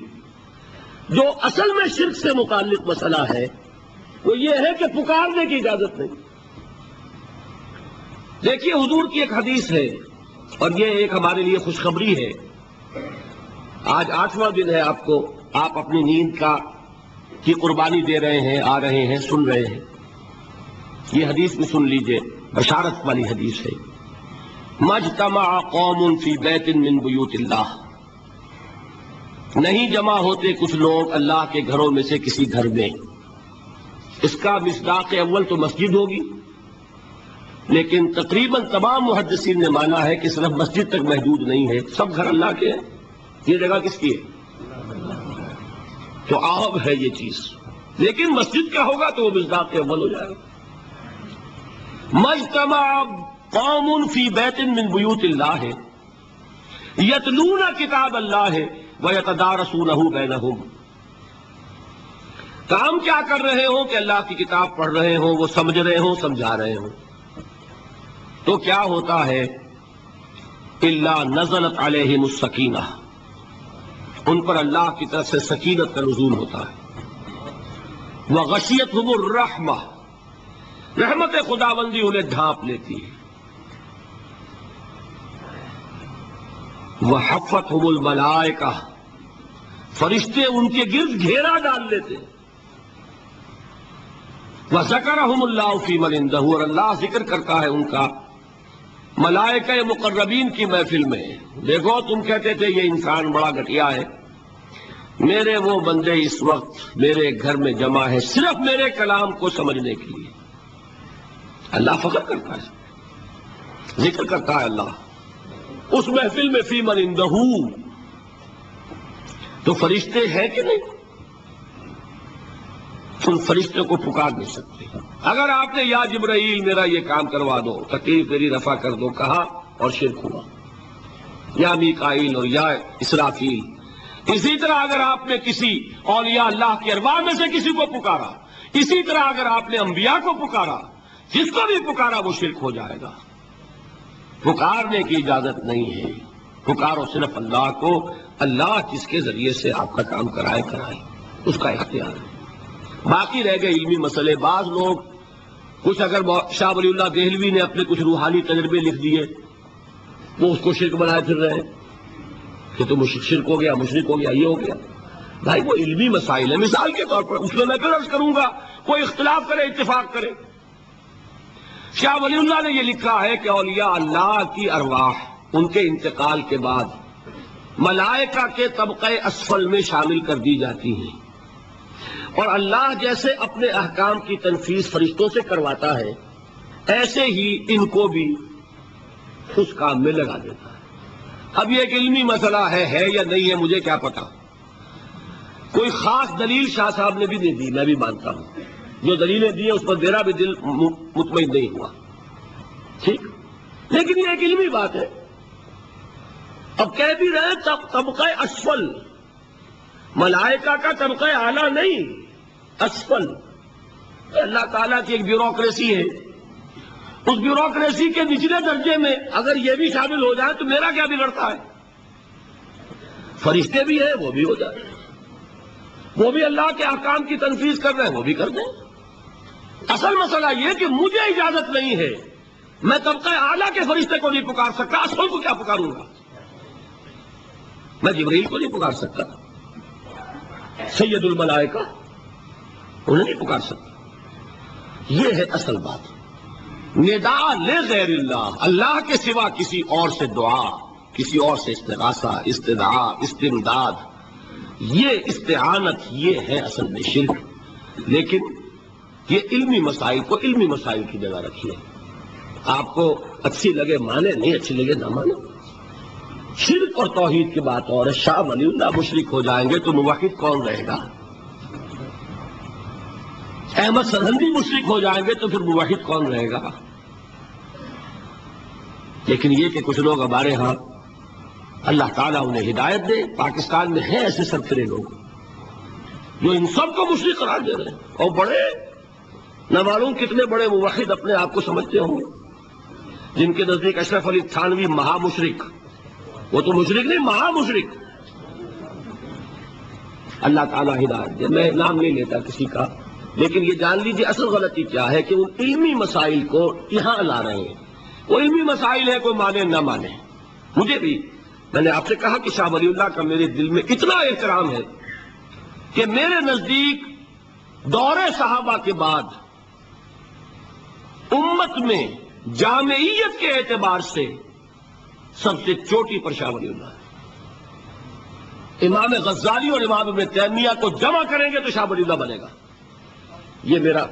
A: جو اصل میں شرک سے متعلق مسئلہ ہے وہ یہ ہے کہ پکارنے کی اجازت نہیں۔ دیکھیے حضور کی ایک حدیث ہے اور یہ ایک ہمارے لیے خوشخبری ہے۔ آج 8واں دن ہے، آپ اپنی نیند کی قربانی دے رہے ہیں، آ رہے ہیں، سن رہے ہیں۔ یہ حدیث بھی سن لیجئے، بشارت والی حدیث ہے۔ مجتمع قوم فی بیت من بیوت اللہ، نہیں جمع ہوتے کچھ لوگ اللہ کے گھروں میں سے کسی گھر میں۔ اس کا مصداق اول تو مسجد ہوگی، لیکن تقریباً تمام محدثین نے مانا ہے کہ صرف مسجد تک محدود نہیں ہے، سب گھر اللہ کے ہیں۔ یہ جگہ کس کی ہے؟ تو عام ہے یہ چیز، لیکن مسجد کا ہوگا تو وہ مصداق اول ہو جائے گا۔ مجتمع قوم فی بیت من بیوت اللہ ہے یتلون کتاب اللہ ہے وَيَتَدَارَسُونَهُ بَيْنَهُمْ، کام کیا کر رہے ہوں کہ اللہ کی کتاب پڑھ رہے ہوں، وہ سمجھ رہے ہوں، سمجھا رہے ہوں، تو کیا ہوتا ہے؟ إِلَّا نَزَلَتْ عَلَيْهِمُ السَّكِينَةُ، ان پر اللہ کی طرف سے سکینت کا نزول ہوتا ہے۔ وَغَشِيَتْهُمُ الرَّحْمَةُ، رحمت خداوندی انہیں ڈھانپ لیتی ہے۔ وَحَفَّتْهُمُ الْمَلَائِكَةُ، فرشتے ان کے گرد گھیرا ڈال لیتے۔ وَذَكَرَهُمُ اللَّهُ فِي مَنْ عِندَهُ، اور اللہ ذکر کرتا ہے ان کا ملائکہ مقربین کی محفل میں۔ دیکھو تم کہتے تھے یہ انسان بڑا گھٹیا ہے، میرے وہ بندے اس وقت میرے گھر میں جمع ہے صرف میرے کلام کو سمجھنے کے لیے۔ اللہ فخر کرتا ہے، ذکر کرتا ہے اللہ اس محفل میں فی من عندہ۔ تو فرشتے ہیں کہ نہیں؟ ان فرشتے کو پکار نہیں سکتے۔ اگر آپ نے یا جبرائیل میرا یہ کام کروا دو، تکلیف میری رفع کر دو کہا اور شرک ہوا، یا میکائیل اور یا اسرافیل۔ اسی طرح اگر آپ نے کسی اولیاء اللہ کے ارواح میں سے کسی کو پکارا، اسی طرح اگر آپ نے انبیاء کو پکارا، جس کو بھی پکارا وہ شرک ہو جائے گا۔ پکارنے کی اجازت نہیں ہے، پکارو صرف اللہ کو، اللہ جس کے ذریعے سے آپ کا کام کرائے اس کا اختیار ہے۔ باقی رہ گئے علمی مسئلے، بعض لوگ کچھ اگر شاہ ولی اللہ دہلوی نے اپنے کچھ روحانی تجربے لکھ دیے، وہ اس کو شرک بنائے پھر رہے کہ تو شرک ہو گیا، مشرک ہو گیا، یہ ہو گیا۔ بھائی وہ علمی مسائل ہے، مثال کے طور پر اس میں میں پھر عرض کروں گا، کوئی اختلاف کرے اتفاق کرے۔ شاہ ولی اللہ نے یہ لکھا ہے کہ اولیاء اللہ کی ارواح ان کے انتقال کے بعد ملائکہ کے طبقہ اسفل میں شامل کر دی جاتی ہیں، اور اللہ جیسے اپنے احکام کی تنفیذ فرشتوں سے کرواتا ہے، ایسے ہی ان کو بھی اس کام میں لگا دیتا ہے۔ اب یہ ایک علمی مسئلہ ہے یا نہیں ہے مجھے کیا پتا، کوئی خاص دلیل شاہ صاحب نے بھی نہیں دی، میں بھی مانتا ہوں، جو دلیلیں دی ہیں اس پر میرا بھی دل مطمئن نہیں ہوا، ٹھیک، لیکن یہ ایک علمی بات ہے۔ اب کہہ بھی رہے طبقہ اسفل، ملائکہ کا طبقہ اعلیٰ نہیں، اسفل۔ اللہ تعالیٰ کی ایک بیوروکریسی ہے، اس بیوروکریسی کے نچلے درجے میں اگر یہ بھی شامل ہو جائے تو میرا کیا بگڑتا ہے؟ فرشتے بھی ہیں، وہ بھی ہو جائے، وہ بھی اللہ کے احکام کی تنفیذ کر رہے ہیں، وہ بھی کر دیں۔ اصل مسئلہ یہ کہ مجھے اجازت نہیں ہے، میں طبقہ اعلیٰ کے فرشتے کو نہیں پکار سکتا، اسفل کو کیا پکاروں گا؟ میں جبرائیل کو نہیں پکار سکتا، سید الملائکہ انہیں نہیں پکار سکتا۔ یہ ہے اصل بات۔ نداء لغیر اللہ، اللہ کے سوا کسی اور سے دعا، کسی اور سے استغاثہ، استدعاء، استمداد، یہ استعانت، یہ ہے اصل میں شرک۔ لیکن یہ علمی مسائل کو علمی مسائل کی جگہ رکھیے، آپ کو اچھی لگے مانے، نہیں اچھی لگے نہ مانے۔ شرک اور توحید کی بات اور ہے، شاہ ولی اللہ مشرک ہو جائیں گے تو موحد کون رہے گا؟ احمد سرہندی مشرک ہو جائیں گے تو پھر موحد کون رہے گا؟ لیکن یہ کہ کچھ لوگ ہمارے ہاں، اللہ تعالیٰ انہیں ہدایت دے، پاکستان میں ہیں ایسے سرفرے لوگ جو ان سب کو مشرک قرار دے رہے ہیں، اور بڑے نہ معلوم کتنے بڑے موحد اپنے آپ کو سمجھتے ہوں، جن کے نزدیک اشرف علی تھانوی مہا مشرک، وہ تو مشرک نہیں، مہا مشرک۔ اللہ تعالیٰ ہدایت دے۔ میں نام نہیں لیتا کسی کا، لیکن یہ جان لیجیے اصل غلطی کیا ہے کہ ان علمی مسائل کو یہاں لا رہے ہیں. وہ علمی مسائل ہے، کوئی مانے نہ مانے. مجھے بھی، میں نے آپ سے کہا کہ شاہ ولی اللہ کا میرے دل میں اتنا احترام ہے کہ میرے نزدیک دور صحابہ کے بعد امت میں جامعیت کے اعتبار سے سب سے چوٹی پر شاہ ولی اللہ ہے. امام غزالی اور امام ابن تیمیہ کو جمع کریں گے تو شاہ ولی اللہ بنے گا. یہ میرا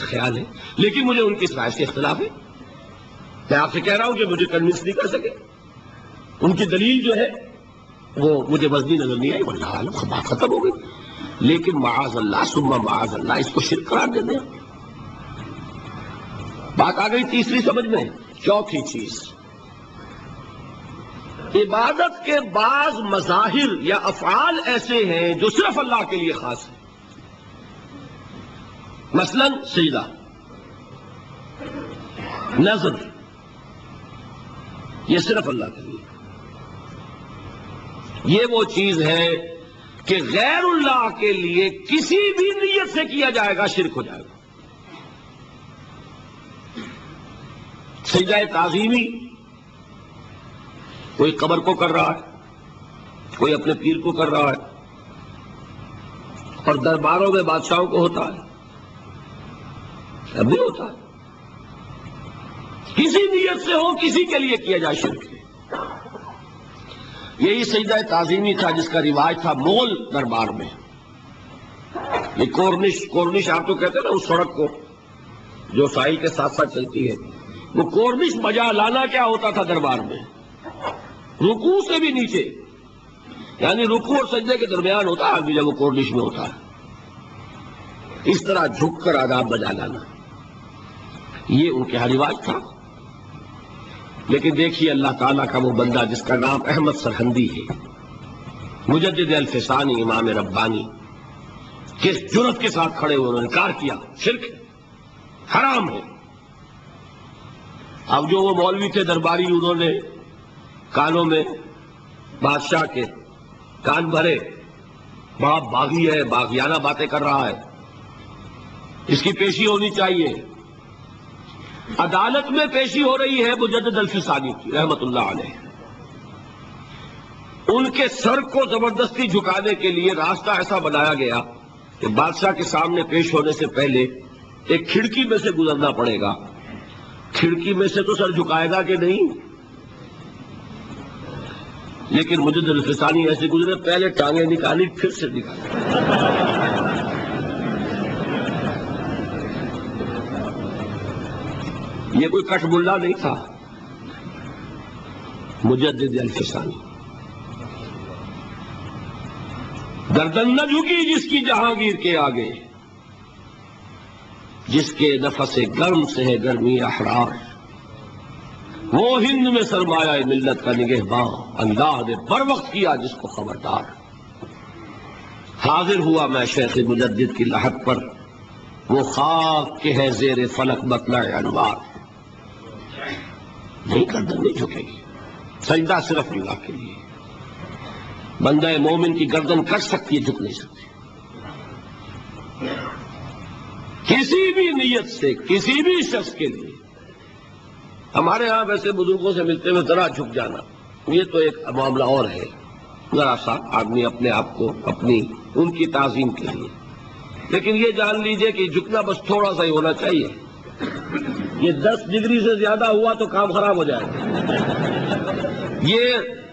A: خیال ہے، لیکن مجھے ان کی اس رائے سے اختلاف ہے. میں آپ سے کہہ رہا ہوں کہ مجھے کنوینس نہیں کر سکے. ان کی دلیل جو ہے وہ مجھے وزنی نظر نہیں آئی، واللہ عالم بات ختم ہو گئی. لیکن معاذ اللہ ثم معاذ اللہ اس کو شرک قرار دے دیں. بات آ گئی تیسری سمجھ میں. چوتھی چیز، عبادت کے بعض مظاہر یا افعال ایسے ہیں جو صرف اللہ کے لیے خاص ہیں. مثلا سجدہ، نظر، یہ صرف اللہ کے لیے. یہ وہ چیز ہے کہ غیر اللہ کے لیے کسی بھی نیت سے کیا جائے گا شرک ہو جائے گا. سجدہ تعظیمی کوئی قبر کو کر رہا ہے، کوئی اپنے پیر کو کر رہا ہے، اور درباروں میں بادشاہوں کو ہوتا ہے، اب بھی ہوتا ہے. کسی نیت سے ہو، کسی کے لیے کیا جائے شرک. یہی سجدہ تعظیمی تھا جس کا رواج تھا مغل دربار میں. یہ کورنش آپ تو کہتے ہیں نا اس سڑک کو جو ساحل کے ساتھ ساتھ چلتی ہے، وہ کورنش بجا لانا کیا ہوتا تھا دربار میں؟ رکوع سے بھی نیچے، یعنی رکوع اور سجدے کے درمیان ہوتا ہے آدمی جب وہ کورنش میں ہوتا ہے. اس طرح جھک کر آداب بجا لانا یہ ان کے رواج تھا. لیکن دیکھیے اللہ تعالیٰ کا وہ بندہ جس کا نام احمد سرہندی ہے، مجدد الفسانی امام ربانی، کس جرأت کے ساتھ کھڑے ہوئے انہوں نے انکار کیا شرک حرام ہے. اب جو وہ مولوی تھے درباری، انہوں نے کانوں میں بادشاہ کے کان بھرے، بڑا باغی ہے، باغیانہ باتیں کر رہا ہے، اس کی پیشی ہونی چاہیے. عدالت میں پیشی ہو رہی ہے مجدد الفسانی کی رحمت اللہ علیہ. ان کے سر کو زبردستی جھکانے کے لیے راستہ ایسا بنایا گیا کہ بادشاہ کے سامنے پیش ہونے سے پہلے ایک کھڑکی میں سے گزرنا پڑے گا. کھڑکی میں سے تو سر جھکائے گا کہ نہیں، لیکن مجدد الفسانی ایسے گزرے، پہلے ٹانگیں نکالی پھر سے نکالی. یہ کوئی کٹ ملا نہیں تھا، مجدد الفسانی. گردن نہ جھکی جس کی جہانگیر کے آگے، جس کے نفس گرم سے ہے گرمی احرار. وہ ہند میں سرمایہ ملت کا نگہباں، اللہ نے بر وقت کیا جس کو خبردار. حاضر ہوا میں شیخ مجدد کی لحد پر، وہ خاک کے ہے زیر فلک مطلع انوار. نہیں، گردن نہیں جھکے گی. سجدہ صرف اللہ کے لیے. بندہ مومن کی گردن کٹ سکتی ہے، جھک نہیں سکتی. کسی بھی نیت سے کسی بھی شخص کے لیے. ہمارے ہاں ویسے بزرگوں سے ملتے ہوئے ذرا جھک جانا یہ تو ایک معاملہ اور ہے، ذرا سا آدمی اپنے آپ کو اپنی ان کی تعظیم کے لیے. لیکن یہ جان لیجئے کہ جھکنا بس تھوڑا سا ہی ہونا چاہیے. یہ 10 ڈگری سے زیادہ ہوا تو کام خراب ہو جائے گا. یہ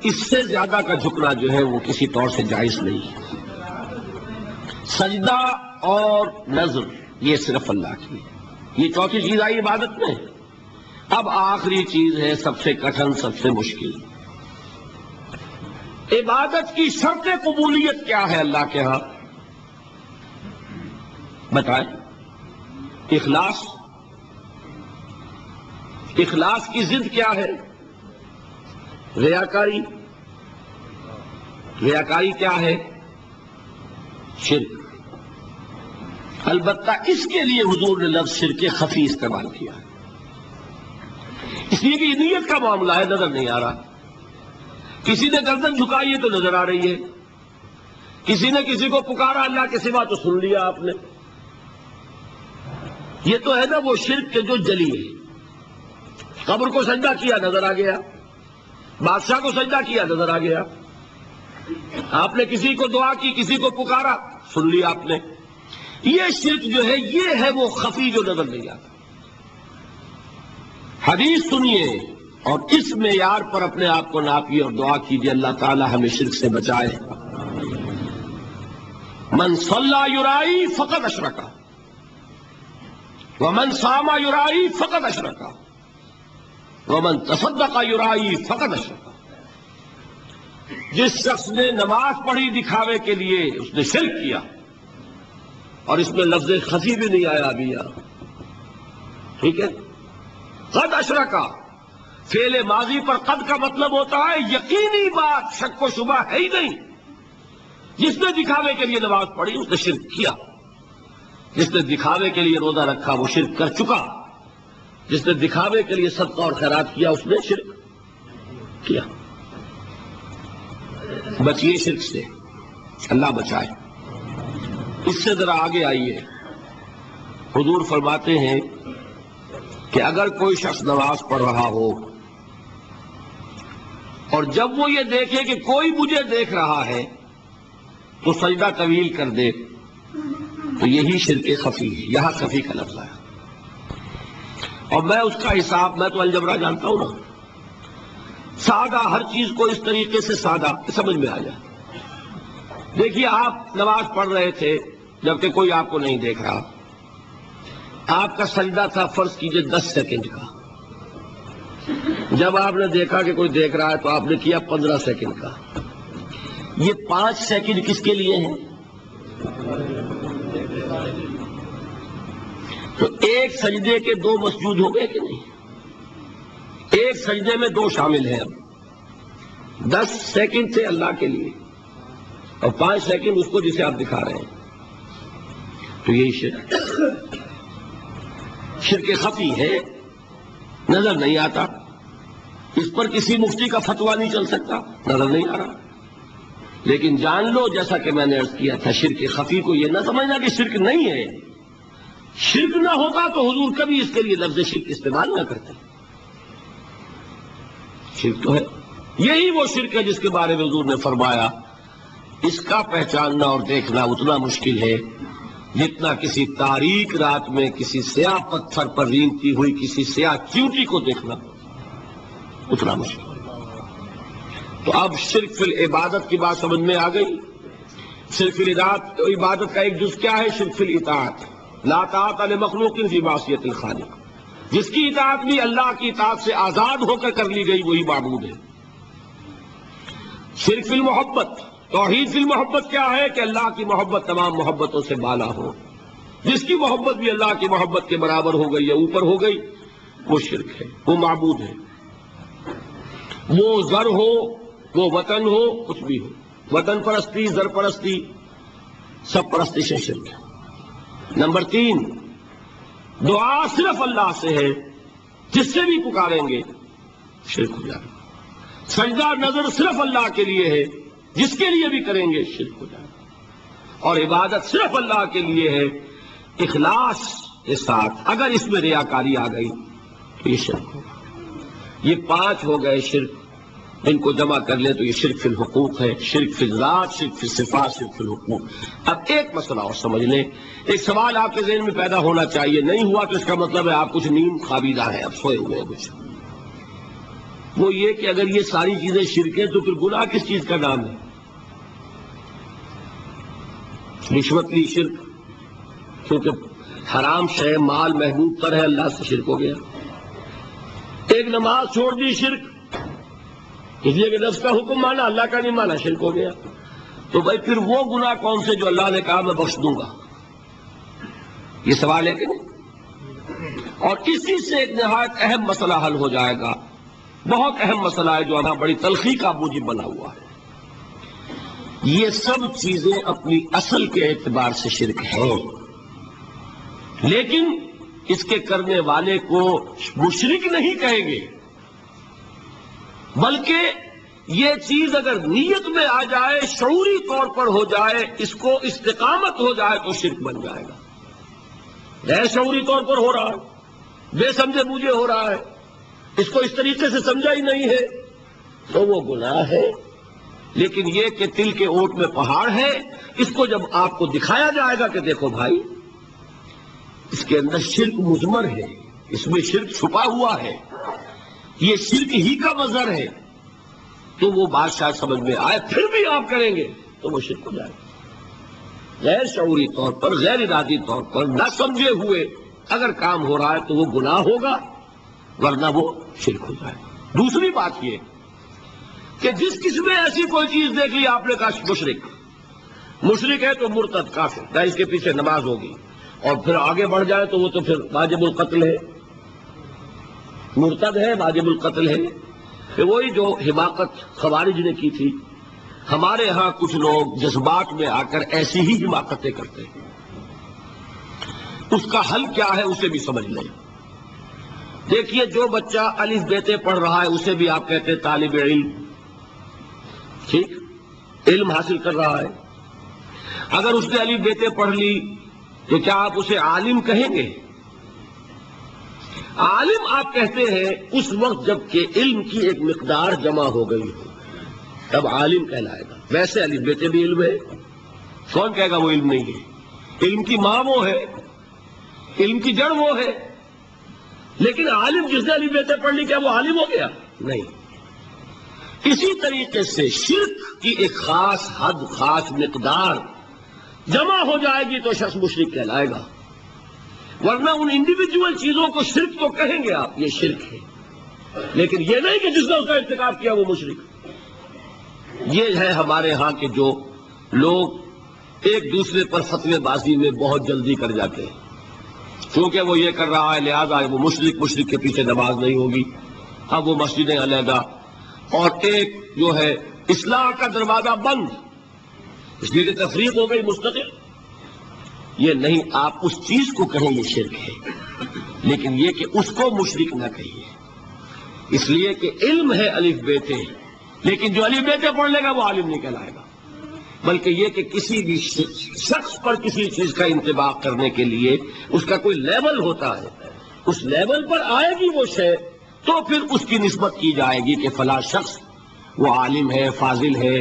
A: اس سے زیادہ کا جھکنا جو ہے وہ کسی طور سے جائز نہیں ہے. سجدہ اور نظر یہ صرف اللہ کی ہے. یہ چوتھی چیز آئی عبادت میں. اب آخری چیز ہے سب سے کٹھن، سب سے مشکل. عبادت کی شرط قبولیت کیا ہے اللہ کے ہاں؟ بتائیں. اخلاص. اخلاص کی ضد کیا ہے؟ ریاکاری. ریاکاری کیا ہے؟ شرک. البتہ اس کے لیے حضور نے لفظ شرک خفی استعمال کیا ہے، اس لیے کہ یہ نیت کا معاملہ ہے، نظر نہیں آ رہا. کسی نے گردن جھکائی ہے تو نظر آ رہی ہے، کسی نے کسی کو پکارا اللہ کے سوا تو سن لیا آپ نے. یہ تو ہے نا وہ شرک کے جو جلی ہے. قبر کو سجدہ کیا نظر آ گیا, بادشاہ کو سجدہ کیا نظر آ گیا, آپ نے کسی کو دعا کی, کسی کو پکارا, سن لیا آپ نے. یہ شرک جو ہے یہ ہے وہ خفی جو نظر نہیں آتا. حدیث سنیے اور اس معیار پر اپنے آپ کو ناپیے اور دعا کیجیے اللہ تعالی ہمیں شرک سے بچائے. من صلی یرائی فقد اشرکا ومن صام یرائی فقد اشرکا ومن تصدق یرائی فقد اشرکا. جس شخص نے نماز پڑھی دکھاوے کے لیے اس نے شرک کیا, اور اس میں لفظ خفی بھی نہیں آیا ابھی یہاں, ٹھیک ہے. قد اشرکا فعل ماضی پر قد کا مطلب ہوتا ہے یقینی بات, شک و شبہ ہے ہی نہیں. جس نے دکھاوے کے لیے نماز پڑھی اس نے شرک کیا, جس نے دکھاوے کے لیے روزہ رکھا وہ شرک کر چکا, جس نے دکھاوے کے لیے صدقہ اور خیرات کیا اس نے شرک کیا. بچیے شرک سے, اللہ بچائے. اس سے ذرا آگے آئیے. حضور فرماتے ہیں کہ اگر کوئی شخص نماز پڑھ رہا ہو اور جب وہ یہ دیکھے کہ کوئی مجھے دیکھ رہا ہے تو سجدہ طویل کر دے تو یہی شرک خفی ہے. یہاں خفی کا لفظ ہے, اور میں اس کا حساب, میں تو الجبرا جانتا ہوں نا, سادہ ہر چیز کو اس طریقے سے سادہ سمجھ میں آ جائے. دیکھیے آپ نماز پڑھ رہے تھے جبکہ کوئی آپ کو نہیں دیکھ رہا, آپ کا سجدہ تھا فرض کیجئے 10 سیکنڈ کا. جب آپ نے دیکھا کہ کوئی دیکھ رہا ہے تو آپ نے کیا 15 سیکنڈ کا. یہ 5 سیکنڈ کس کے لیے ہیں؟ تو ایک سجدے کے 2 مسجود ہو گئے کہ نہیں؟ ایک سجدے میں 2 شامل ہیں. اب 10 سیکنڈ تھے اللہ کے لیے اور 5 سیکنڈ اس کو جسے آپ دکھا رہے ہیں. تو یہی شرک خفی ہے, نظر نہیں آتا. اس پر کسی مفتی کا فتویٰ نہیں چل سکتا, نظر نہیں آ رہا. لیکن جان لو جیسا کہ میں نے عرض کیا تھا, شرک خفی کو یہ نہ سمجھنا کہ شرک نہیں ہے. شرک نہ ہوگا تو حضور کبھی اس کے لیے لفظ شرک استعمال نہ کرتے. شرک تو ہے, یہی وہ شرک ہے جس کے بارے میں حضور نے فرمایا اس کا پہچاننا اور دیکھنا اتنا مشکل ہے جتنا کسی تاریک رات میں کسی سیاہ پتھر پر رینگتی ہوئی کسی سیاہ چیونٹی کو دیکھنا اتنا مشکل. تو اب شرک فی العبادت کی بات سمجھ میں آ گئی. شرک فی العبادت کا ایک جز کیا ہے؟ شرک فی الاطاعت. لا طاعت لمخلوق فی معصیت الخالق. جس کی اطاعت بھی اللہ کی اطاعت سے آزاد ہو کر لی گئی وہی معبود ہے. شرک فی المحبت. توحید فی المحبت کیا ہے؟ کہ اللہ کی محبت تمام محبتوں سے بالا ہو. جس کی محبت بھی اللہ کی محبت کے برابر ہو گئی یا اوپر ہو گئی وہ شرک ہے, وہ معبود ہے. وہ زر ہو, وہ وطن ہو, کچھ بھی ہو, وطن پرستی, زر پرستی, سب پرستی سے شرک ہے. نمبر 3, دعا صرف اللہ سے ہے, جس سے بھی پکاریں گے شرک ہو جائے. سجدہ نظر صرف اللہ کے لیے ہے, جس کے لیے بھی کریں گے شرک ہو جائے. اور عبادت صرف اللہ کے لیے ہے اخلاص کے ساتھ. اگر اس میں ریاکاری آ گئی تو یہ شرک ہوگا. یہ 5 ہو گئے شرک, ان کو جمع کر لیں تو یہ شرک فی الحقوق ہے. شرک فی الذات, شرک فی الصفات, شرک فی الحقوق. اب ایک مسئلہ اور سمجھ لیں. ایک سوال آپ کے ذہن میں پیدا ہونا چاہیے, نہیں ہوا تو اس کا مطلب ہے آپ کچھ نیم خوابیدہ ہیں, اب سوئے ہوئے ہیں کچھ. وہ یہ کہ اگر یہ ساری چیزیں شرک ہیں تو پھر گناہ کس چیز کا نام ہے؟ رشوت لی شرک, کیونکہ حرام شے مال محبوب پر ہے, اللہ سے شرک ہو گیا. ایک نماز چھوڑ دی شرک, اس لیے کہ نفس کا حکم مانا, اللہ کا نہیں مانا, شرک ہو گیا. تو بھائی پھر وہ گناہ کون سے جو اللہ نے کہا میں بخش دوں گا؟ یہ سوال ہے کہ نہیں؟ اور اسی سے ایک نہایت اہم مسئلہ حل ہو جائے گا, بہت اہم مسئلہ ہے جو ہمارا بڑی تلخی کا موجب بنا ہوا ہے. یہ سب چیزیں اپنی اصل کے اعتبار سے شرک ہیں, لیکن اس کے کرنے والے کو مشرک نہیں کہیں گے, بلکہ یہ چیز اگر نیت میں آ جائے, شعوری طور پر ہو جائے, اس کو استقامت ہو جائے تو شرک بن جائے گا. غیر شعوری طور پر ہو رہا ہے، بے سمجھے بوجھے ہو رہا ہے، اس کو اس طریقے سے سمجھا ہی نہیں ہے، تو وہ گناہ ہے۔ لیکن یہ کہ تل کے اوٹ میں پہاڑ ہے، اس کو جب آپ کو دکھایا جائے گا کہ دیکھو بھائی اس کے اندر شرک مضمر ہے، اس میں شرک چھپا ہوا ہے، یہ شرک ہی کا مظہر ہے، تو وہ بات شاید سمجھ میں آئے، پھر بھی آپ کریں گے تو وہ شرک ہو جائے گا۔ غیر شعوری طور پر، غیر ارادی طور پر، نہ سمجھے ہوئے اگر کام ہو رہا ہے تو وہ گناہ ہوگا، ورنہ وہ شرک ہو جائے گا۔ دوسری بات یہ کہ جس کسی میں ایسی کوئی چیز دیکھ لی، آپ نے کہا مشرک ہے تو مرتد کافر، نہ اس کے پیچھے نماز ہوگی، اور پھر آگے بڑھ جائے تو وہ تو پھر واجب القتل ہے، مرتد ہے، واجب القتل ہے۔ کہ وہی جو حماقت خوارج نے کی تھی، ہمارے ہاں کچھ لوگ جذبات میں آ کر ایسی ہی حماقتیں کرتے ہیں۔ اس کا حل کیا ہے اسے بھی سمجھ لیں۔ دیکھیے جو بچہ الف بیتے پڑھ رہا ہے اسے بھی آپ کہتے ہیں طالب علم، ٹھیک، علم حاصل کر رہا ہے۔ اگر اس نے الف بیتے پڑھ لی تو کیا آپ اسے عالم کہیں گے؟ عالم آپ کہتے ہیں اس وقت جب کہ علم کی ایک مقدار جمع ہو گئی ہو، تب عالم کہلائے گا۔ ویسے الف بیتے بھی علم ہے، کون کہے گا وہ علم نہیں ہے؟ علم کی ماں وہ ہے، علم کی جڑ وہ ہے، لیکن عالم جس نے الف بیتے پڑھ لی کیا وہ عالم ہو گیا؟ نہیں۔ اسی طریقے سے شرک کی ایک خاص حد، خاص مقدار جمع ہو جائے گی تو شخص مشرک کہلائے گا، ورنہ ان انڈیویجول چیزوں کو شرک تو کہیں گے آپ، یہ شرک ہے، لیکن یہ نہیں کہ جس نے اس کا ارتکاب کیا وہ مشرک۔ یہ ہے ہمارے ہاں کے جو لوگ ایک دوسرے پر فتوے بازی میں بہت جلدی کر جاتے ہیں، کیونکہ وہ یہ کر رہا ہے لہذا وہ مشرک کے پیچھے نماز نہیں ہوگی، اب وہ مسجدیں علیحدہ، اور ایک جو ہے اصلاح کا دروازہ بند، اس لیے کہ تفریق ہو گئی مستقل۔ یہ نہیں، آپ اس چیز کو کہیں یہ شرک ہے، لیکن یہ کہ اس کو مشرک نہ کہیے، اس لیے کہ علم ہے الف بیتے، لیکن جو الف بیتے پڑھ لے گا وہ عالم نہیں کہلائے گا، بلکہ یہ کہ کسی بھی شخص پر کسی چیز کا انطباق کرنے کے لیے اس کا کوئی لیول ہوتا ہے، اس لیول پر آئے گی وہ شے تو پھر اس کی نسبت کی جائے گی کہ فلاں شخص وہ عالم ہے، فاضل ہے،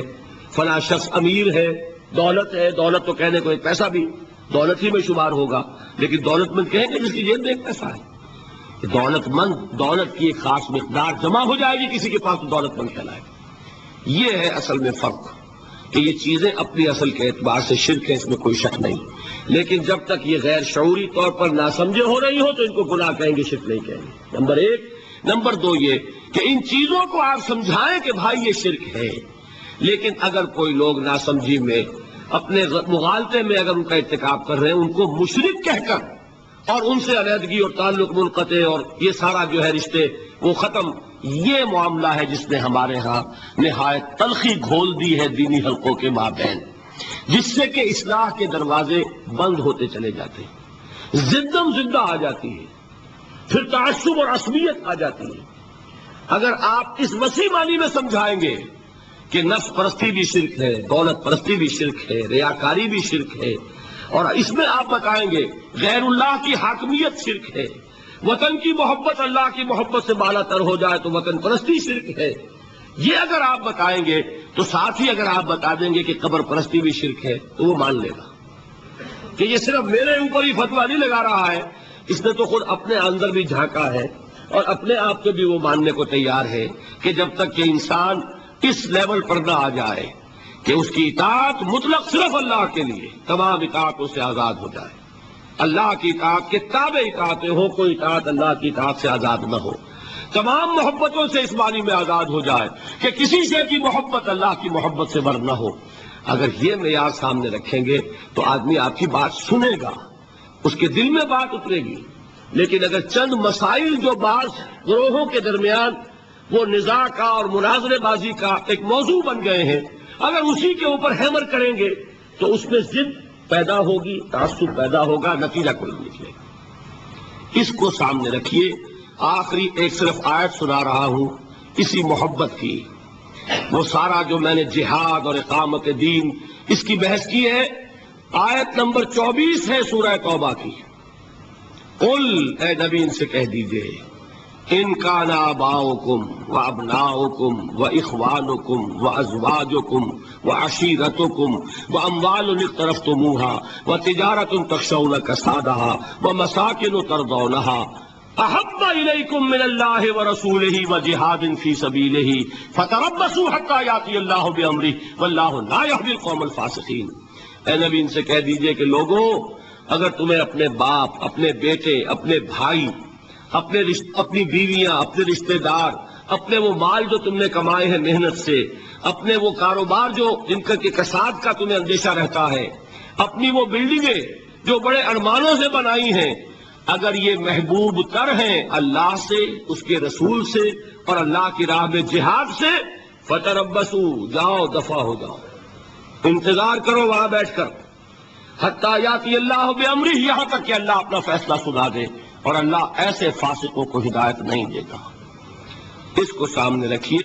A: فلاں شخص امیر ہے، دولت ہے، دولت تو کہنے کو ایک پیسہ بھی دولت ہی میں شمار ہوگا، لیکن دولت مند کہیں گے جس کی جیب میں ایک پیسہ ہے۔ دولت مند، دولت کی ایک خاص مقدار جمع ہو جائے گی کسی کے پاس تو دولت مند کہلائے گا۔ یہ ہے اصل میں فرق، کہ یہ چیزیں اپنی اصل کے اعتبار سے شرک ہے، اس میں کوئی شک نہیں، لیکن جب تک یہ غیر شعوری طور پر ناسمجھے ہو رہی ہو تو ان کو گناہ کہیں گے، شرک نہیں کہیں گے، نمبر ایک۔ نمبر دو یہ کہ ان چیزوں کو آپ سمجھائیں کہ بھائی یہ شرک ہے، لیکن اگر کوئی لوگ ناسمجھی میں اپنے مغالطے میں اگر ان کا ارتکاب کر رہے ہیں، ان کو مشرک کہہ کر اور ان سے علیحدگی اور تعلق منقطع اور یہ سارا جو ہے رشتے وہ ختم، یہ معاملہ ہے جس نے ہمارے ہاں نہایت تلخی گھول دی ہے دینی حلقوں کے مابین، جس سے کہ اصلاح کے دروازے بند ہوتے چلے جاتے ہیں، زدم زدہ آ جاتی ہے، پھر تعصب اور عصبیت آ جاتی ہے۔ اگر آپ اس وسیع معنی میں سمجھائیں گے کہ نفس پرستی بھی شرک ہے، دولت پرستی بھی شرک ہے، ریاکاری بھی شرک ہے، اور اس میں آپ بتائیں گے غیر اللہ کی حاکمیت شرک ہے، وطن کی محبت اللہ کی محبت سے بالا تر ہو جائے تو وطن پرستی شرک ہے، یہ اگر آپ بتائیں گے تو ساتھ ہی اگر آپ بتا دیں گے کہ قبر پرستی بھی شرک ہے تو وہ مان لے گا کہ یہ صرف میرے اوپر ہی فتویٰ نہیں لگا رہا ہے، اس نے تو خود اپنے اندر بھی جھانکا ہے اور اپنے آپ کو بھی وہ ماننے کو تیار ہے کہ جب تک کہ انسان اس لیول پر نہ آ جائے کہ اس کی اطاعت مطلق صرف اللہ کے لیے، تمام اطاعتوں سے آزاد ہو جائے، اللہ کی اطاعت کے تابع اطاعتیں ہو، کوئی اطاعت اللہ کی اطاعت سے آزاد نہ ہو، تمام محبتوں سے اس معنی میں آزاد ہو جائے کہ کسی شے کی محبت اللہ کی محبت سے بڑھ نہ ہو۔ اگر یہ معیار سامنے رکھیں گے تو آدمی آپ کی بات سنے گا، اس کے دل میں بات اترے گی، لیکن اگر چند مسائل جو بعض گروہوں کے درمیان وہ نزاع کا اور مناظرے بازی کا ایک موضوع بن گئے ہیں، اگر اسی کے اوپر ہیمر کریں گے تو اس میں ضد پیدا ہوگی، تعصب پیدا ہوگا، نتیجہ کوئی نہیں نکلے گا۔ اس کو سامنے رکھیے۔ آخری ایک صرف آیت سنا رہا ہوں اسی محبت کی، وہ سارا جو میں نے جہاد اور اقامت دین اس کی بحث کی ہے، آیت نمبر 24 ہے سورہ توبہ کی، قل اے نبی ان سے کہہ دیجئے ان کان آباؤکم وابناؤکم واخوانکم وازواجکم وعشیرتکم واموال اقترفتموها وتجارۃ تخشون کسادها ومساکن ترضونها احب الیکم من اللہ ورسولہ وجہاد فی سبیلہ فتربصوا حتی یاتی اللہ بامرہ واللہ لا یہدی القوم الفاسقین۔ اے نبی ان سے کہہ دیجئے کہ لوگوں اگر تمہیں اپنے باپ، اپنے بیٹے، اپنے بھائی، اپنی بیویاں، اپنے رشتہ دار، اپنے وہ مال جو تم نے کمائے ہیں محنت سے، اپنے وہ کاروبار جو جن کا کہ کساد کا تمہیں اندیشہ رہتا ہے، اپنی وہ بلڈنگیں جو بڑے ارمانوں سے بنائی ہیں، اگر یہ محبوب تر ہیں اللہ سے، اس کے رسول سے اور اللہ کی راہ میں جہاد سے، فتربصوا جاؤ دفع ہو جاؤ، انتظار کرو وہاں بیٹھ کر، حتی یاتی اللہ بامرہ یہاں تک کہ اللہ اپنا فیصلہ سنا دے، اور اللہ ایسے فاسقوں کو ہدایت نہیں دیتا۔ اس کو سامنے رکھیے۔